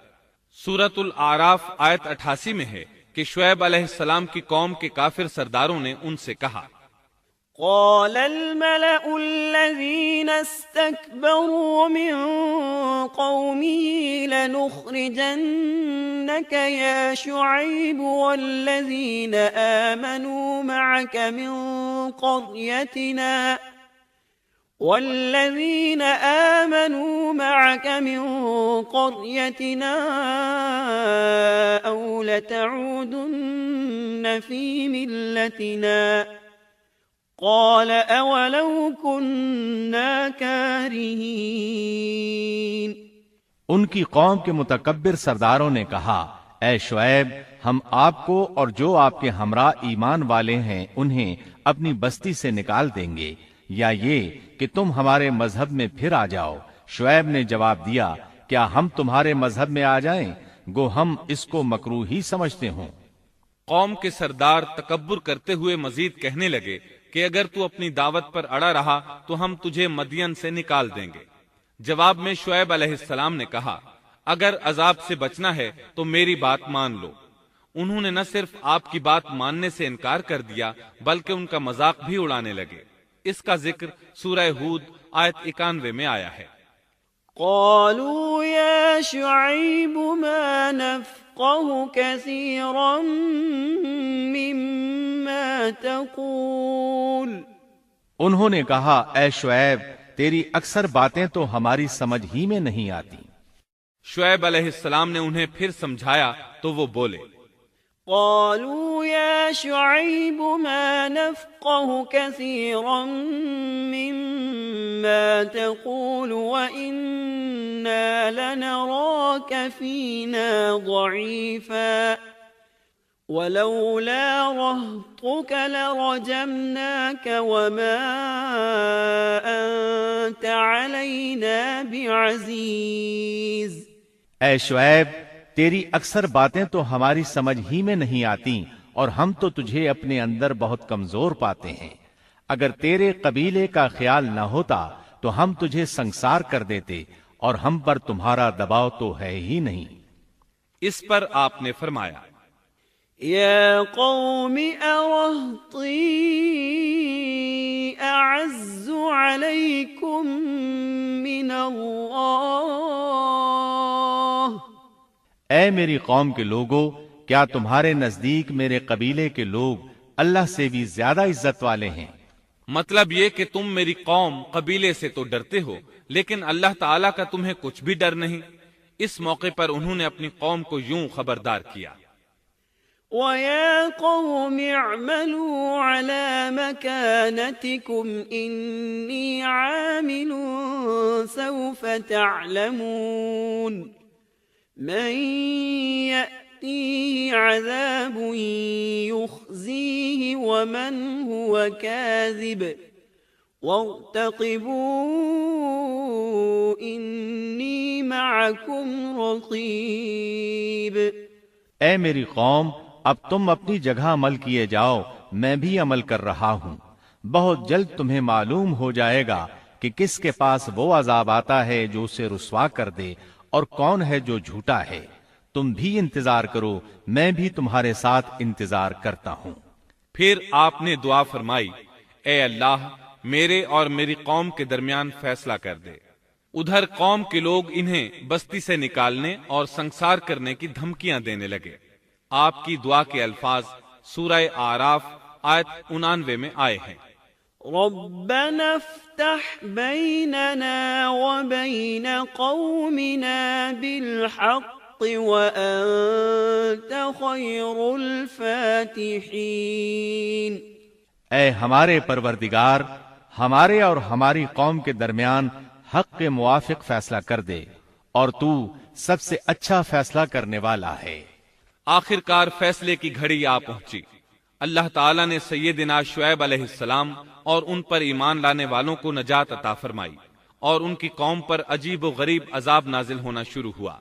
سورۃ الاعراف آیت 88 میں ہے کہ شعیب علیہ السلام کی قوم کے کافر سرداروں نے ان سے کہا، قال الملأ الذين استكبروا من قومه لنخرجنك يا شعيب والذين آمنوا معك من قريتنا أو لتعودن في ملتنا قال أولو كنا كارهين۔ ان کی قوم کے متکبر سرداروں نے کہا، اے شعیب، ہم آپ کو اور جو آپ کے ہمراہ ایمان والے ہیں انہیں اپنی بستی سے نکال دیں گے، یا یہ کہ تم ہمارے مذہب میں پھر آ جاؤ۔ شعیب نے جواب دیا، کیا ہم تمہارے مذہب میں آ جائیں؟ گو ہم اس کو مکروہ ہی سمجھتے ہوں۔ قوم کے سردار تکبر کرتے ہوئے مزید کہنے لگے کہ اگر تو اپنی دعوت پر اڑا رہا تو ہم تجھے مدین سے نکال دیں گے۔ جواب میں شعیب علیہ السلام نے کہا، اگر عذاب سے بچنا ہے تو میری بات مان لو۔ انہوں نے نہ صرف آپ کی بات ماننے سے انکار کر دیا بلکہ ان کا مذاق بھی اڑانے لگے۔ اس کا ذکر سورہ ہود آیت 91 میں آیا ہے۔ قالوا يا شعيب ما نفقه كثيرا مما تقول۔ انہوں نے کہا، اے شعیب، تیری اکثر باتیں تو ہماری سمجھ ہی میں نہیں آتی۔ شعیب علیہ السلام نے انہیں پھر سمجھایا تو وہ بولے، قالوا يا شعيب ما نفقه كثيرا مما تقول وإنا لنراك فينا ضعيفا ولولا رهطك لرجمناك وما أنت علينا بعزيز۔ اے شعیب، تیری اکثر باتیں تو ہماری سمجھ ہی میں نہیں آتی اور ہم تو تجھے اپنے اندر بہت کمزور پاتے ہیں۔ اگر تیرے قبیلے کا خیال نہ ہوتا تو ہم تجھے سنسار کر دیتے، اور ہم پر تمہارا دباؤ تو ہے ہی نہیں۔ اس پر آپ نے فرمایا، یا قوم ارہطی اعز علیکم من اللہ۔ اے میری قوم کے لوگوں، کیا تمہارے نزدیک میرے قبیلے کے لوگ اللہ سے بھی زیادہ عزت والے ہیں؟ مطلب یہ کہ تم میری قوم قبیلے سے تو ڈرتے ہو لیکن اللہ تعالیٰ کا تمہیں کچھ بھی ڈر نہیں۔ اس موقع پر انہوں نے اپنی قوم کو یوں خبردار کیا، وَيَا قَوْمِ اعْمَلُوا عَلَى مَكَانَتِكُمْ إِنِّي عَامِلٌ سَوْفَ تَعْلَمُونَ مَن يَأْتِيهِ عَذَابٌ يُخْزِيهِ وَمَنْ هُوَ كَاذِبٌ وَارْتَقِبُوا إِنِّي مَعَكُمْ رَقِيبٌ۔ اے میری قوم، اب تم اپنی جگہ عمل کیے جاؤ، میں بھی عمل کر رہا ہوں۔ بہت جلد تمہیں معلوم ہو جائے گا کہ کس کے پاس وہ عذاب آتا ہے جو اسے رسوا کر دے اور کون ہے جو جھوٹا ہے۔ تم بھی انتظار کرو، میں بھی تمہارے ساتھ انتظار کرتا ہوں۔ پھر آپ نے دعا فرمائی، اے اللہ، میرے اور میری قوم کے درمیان فیصلہ کر دے۔ ادھر قوم کے لوگ انہیں بستی سے نکالنے اور سنسار کرنے کی دھمکیاں دینے لگے۔ آپ کی دعا کے الفاظ سورہ اعراف آیت 99 میں آئے ہیں۔ ربنا افتح بيننا وبين قومنا بالحق وأنت خير الفاتحين۔ اے ہمارے پروردگار، ہمارے اور ہماری قوم کے درمیان حق کے موافق فیصلہ کر دے، اور تو سب سے اچھا فیصلہ کرنے والا ہے۔ آخر کار فیصلے کی گھڑی آ پہنچی۔ اللہ تعالیٰ نے سیدنا شعیب علیہ السلام اور ان پر ایمان لانے والوں کو نجات عطا فرمائی، اور ان کی قوم پر عجیب و غریب عذاب نازل ہونا شروع ہوا،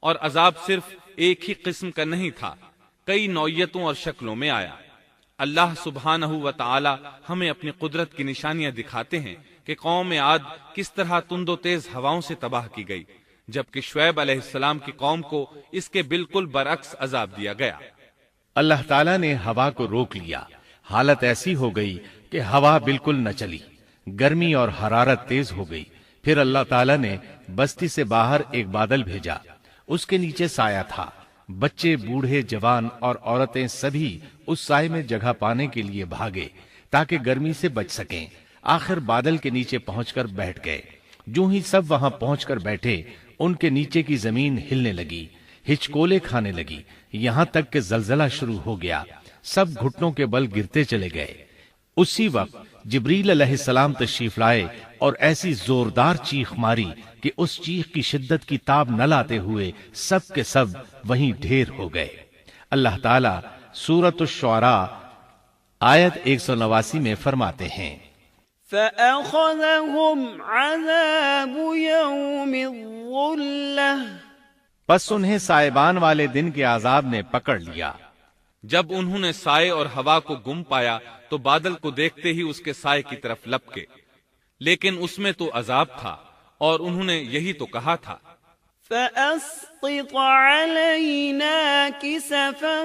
اور عذاب صرف ایک ہی قسم کا نہیں تھا، کئی نوعیتوں اور شکلوں میں آیا۔ اللہ سبحانہ و تعالی ہمیں اپنی قدرت کی نشانیاں دکھاتے ہیں کہ قوم عاد کس طرح تند و تیز ہواؤں سے تباہ کی گئی، جبکہ شعیب علیہ السلام کی قوم کو اس کے بالکل برعکس عذاب دیا گیا۔ اللہ تعالیٰ نے ہوا کو روک لیا، حالت ایسی ہو گئی کہ ہوا بالکل نہ چلی، گرمی اور حرارت تیز ہو گئی۔ پھر اللہ تعالیٰ نے بستی سے باہر ایک بادل بھیجا، اس کے نیچے سایہ تھا، بچے، بوڑھے، جوان اور عورتیں سبھی اس سائے میں جگہ پانے کے لیے بھاگے تاکہ گرمی سے بچ سکیں۔ آخر بادل کے نیچے پہنچ کر بیٹھ گئے۔ جو ہی سب وہاں پہنچ کر بیٹھے، ان کے نیچے کی زمین ہلنے لگی، ہچکولے کھانے لگی، یہاں تک کہ زلزلہ شروع ہو گیا، سب گھٹنوں کے بل گرتے چلے گئے۔ اسی وقت جبریل علیہ السلام تشریف لائے اور ایسی زوردار چیخ ماری کہ اس چیخ کی شدت کی تاب نہ لاتے ہوئے سب کے سب وہیں ڈھیر ہو گئے۔ اللہ تعالیٰ سورۃ الشعراء آیت 189 میں فرماتے ہیں، فَأَخَذَهُمْ عَذَابُ يَوْمِ الظُّلَّةِ، پس انہیں سائبان والے دن کے عذاب نے پکڑ لیا۔ جب انہوں نے سائے اور ہوا کو گم پایا تو بادل کو دیکھتے ہی اس کے سائے کی طرف لپکے، لیکن اس میں تو عذاب تھا، اور انہوں نے یہی تو کہا تھا، فَأَسْقِطْ عَلَيْنَا كِسَفًا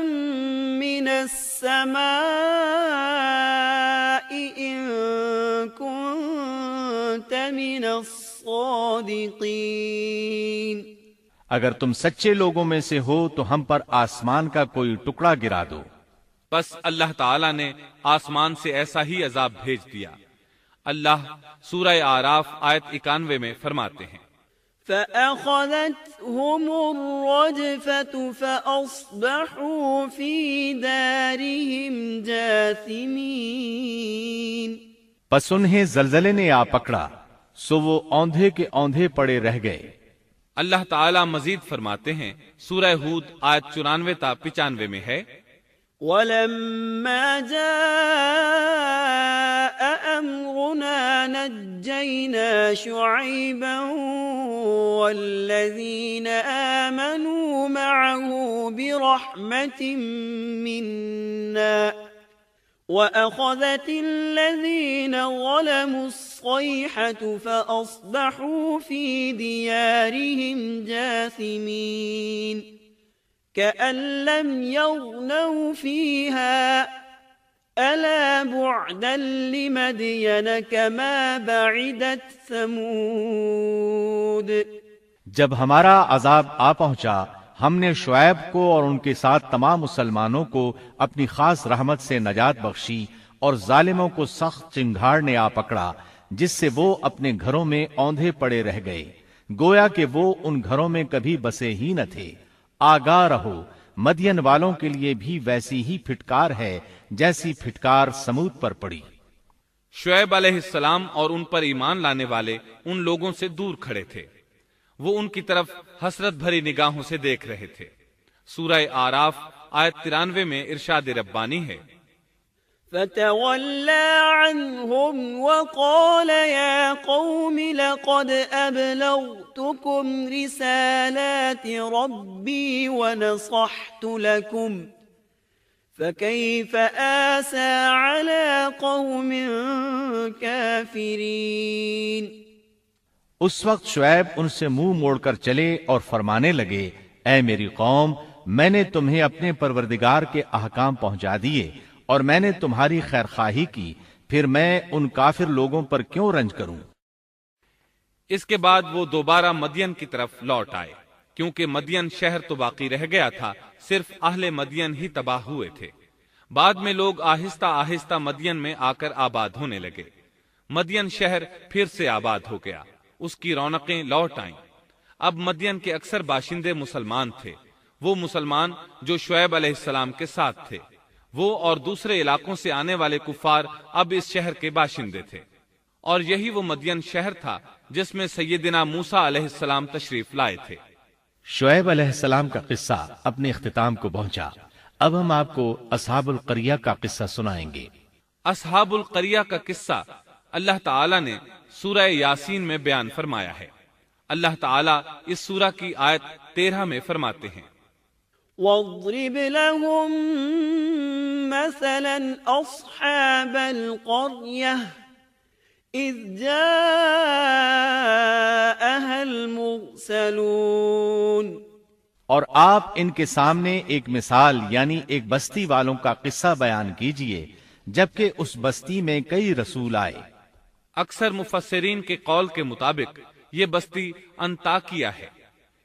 مِّنَ السَّمَاءِ إِن كُنتَ مِنَ الصَّادِقِينَ۔ اگر تم سچے لوگوں میں سے ہو تو ہم پر آسمان کا کوئی ٹکڑا گرا دو۔ بس اللہ تعالیٰ نے آسمان سے ایسا ہی عذاب بھیج دیا۔ اللہ سورہ آراف آیت 91 میں فرماتے ہیں، فَأَخَذَتْهُمُ الرَّجْفَةُ فَأَصْبَحُوا فِي دَارِهِمْ جَاثِمِينَ۔ پس انہیں زلزلے نے آ پکڑا، سو وہ اوندھے کے اوندھے پڑے رہ گئے۔ اللہ تعالیٰ مزید فرماتے ہیں، سورہ ہود آیت 94 تا 95 میں ہے، وَلَمَّا جَاءَ أَمْرُنَا نَجَّيْنَا شُعَيْبًا وَالَّذِينَ آمَنُوا مَعَهُ بِرَحْمَةٍ مِّنَّا وَأَخَذَتِ الَّذِينَ ظَلَمُوا الصَّيْحَةُ فَأَصْبَحُوا فِي دِيَارِهِمْ جَاثِمِينَ كَأَن لَّمْ يَغْنَوْا فِيهَا أَلَا بُعْدًا لِّمَدْيَنَ كَمَا بَعِدَتْ ثَمُودُ۔ جب ہمارا عذاب آ پہنچا، ہم نے شعیب کو اور ان کے ساتھ تمام مسلمانوں کو اپنی خاص رحمت سے نجات بخشی، اور ظالموں کو سخت چنگھاڑ نے آ پکڑا جس سے وہ اپنے گھروں میں اوندھے پڑے رہ گئے، گویا کہ وہ ان گھروں میں کبھی بسے ہی نہ تھے۔ آگاہ رہو، مدین والوں کے لیے بھی ویسی ہی پھٹکار ہے جیسی پھٹکار سمود پر پڑی۔ شعیب علیہ السلام اور ان پر ایمان لانے والے ان لوگوں سے دور کھڑے تھے، وہ ان کی طرف حسرت بھری نگاہوں سے دیکھ رہے تھے۔ سورہ آراف آیت 93 میں ارشاد ربانی ہے، فَتَوَلَّى عَنْهُمْ وَقَالَ يَا قَوْمِ لَقَدْ أَبْلَغْتُكُمْ رِسَالَاتِ رَبِّي وَنَصَحْتُ لَكُمْ فَكَيْفَ آسَى عَلَى قَوْمٍ كَافِرِينَ۔ اس وقت شعیب ان سے منہ موڑ کر چلے اور فرمانے لگے، اے میری قوم، میں نے تمہیں اپنے پروردگار کے احکام پہنچا دیے اور میں نے تمہاری خیر خواہی کی، پھر میں ان کافر لوگوں پر کیوں رنج کروں؟ اس کے بعد وہ دوبارہ مدین کی طرف لوٹ آئے، کیونکہ مدین شہر تو باقی رہ گیا تھا، صرف اہل مدین ہی تباہ ہوئے تھے۔ بعد میں لوگ آہستہ آہستہ مدین میں آ کر آباد ہونے لگے۔ مدین شہر پھر سے آباد ہو گیا، اس کی رونقیں لوٹ آئیں۔ اب مدین کے اکثر باشندے مسلمان تھے، وہ مسلمان جو شعیب علیہ السلام کے ساتھ تھے۔ وہ اور دوسرے علاقوں سے آنے والے کفار اب اس شہر کے باشندے تھے، اور یہی وہ مدین شہر تھا جس میں سیدنا موسیٰ علیہ السلام تشریف لائے تھے۔ شعیب علیہ السلام کا قصہ اپنے اختتام کو پہنچا۔ اب ہم آپ کو اصحاب القریہ کا قصہ سنائیں گے۔ اصحاب القریہ کا قصہ اللہ تعالیٰ نے سورہ یاسین میں بیان فرمایا ہے۔ اللہ تعالیٰ اس سورہ کی آیت 13 میں فرماتے ہیں، واضرب لهم مثلا أصحاب القرية إذ جاءها المرسلون۔ اور آپ ان کے سامنے ایک مثال یعنی ایک بستی والوں کا قصہ بیان کیجئے جبکہ اس بستی میں کئی رسول آئے۔ اکثر مفسرین کے قول کے مطابق یہ بستی انطاکیہ ہے۔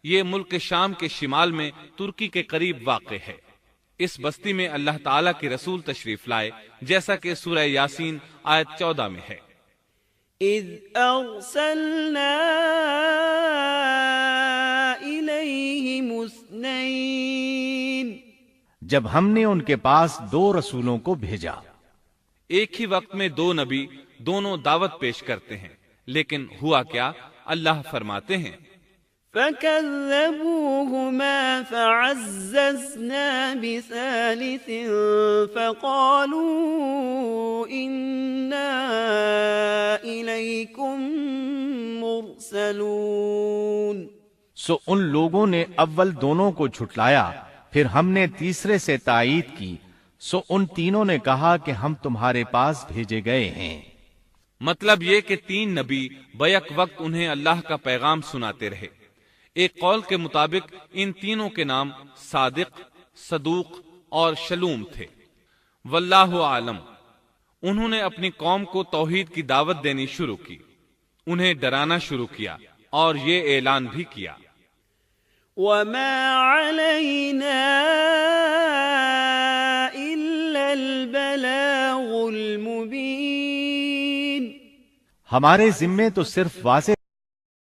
یہ ملک شام کے شمال میں ترکی کے قریب واقع ہے۔ اس بستی میں اللہ تعالیٰ کے رسول تشریف لائے، جیسا کہ سورہ یاسین آیت 14 میں ہے۔ اذ ارسلنا الیہم اثنین، جب ہم نے ان کے پاس 2 رسولوں کو بھیجا۔ ایک ہی وقت میں 2 نبی دونوں دعوت پیش کرتے ہیں، لیکن ہوا کیا؟ اللہ فرماتے ہیں، فَكَذَّبُوهُمَا فَعَزَّزْنَا بِثَالِثٍ فَقَالُوا إِنَّا إِلَيْكُمْ مُرْسَلُونَ۔ سو ان لوگوں نے اول دونوں کو جھٹلایا، پھر ہم نے تیسرے سے تائید کی، سو ان تینوں نے کہا کہ ہم تمہارے پاس بھیجے گئے ہیں۔ مطلب یہ کہ 3 نبی بیک وقت انہیں اللہ کا پیغام سناتے رہے۔ ایک قول کے مطابق ان تینوں کے نام صادق، صدوق اور شلوم تھے، واللہ عالم۔ انہوں نے اپنی قوم کو توحید کی دعوت دینی شروع کی، انہیں ڈرانا شروع کیا اور یہ اعلان بھی کیا، وَمَا عَلَيْنَا إِلَّا الْبَلَاغُ الْمُبِينُ۔ ہمارے ذمے تو صرف واضح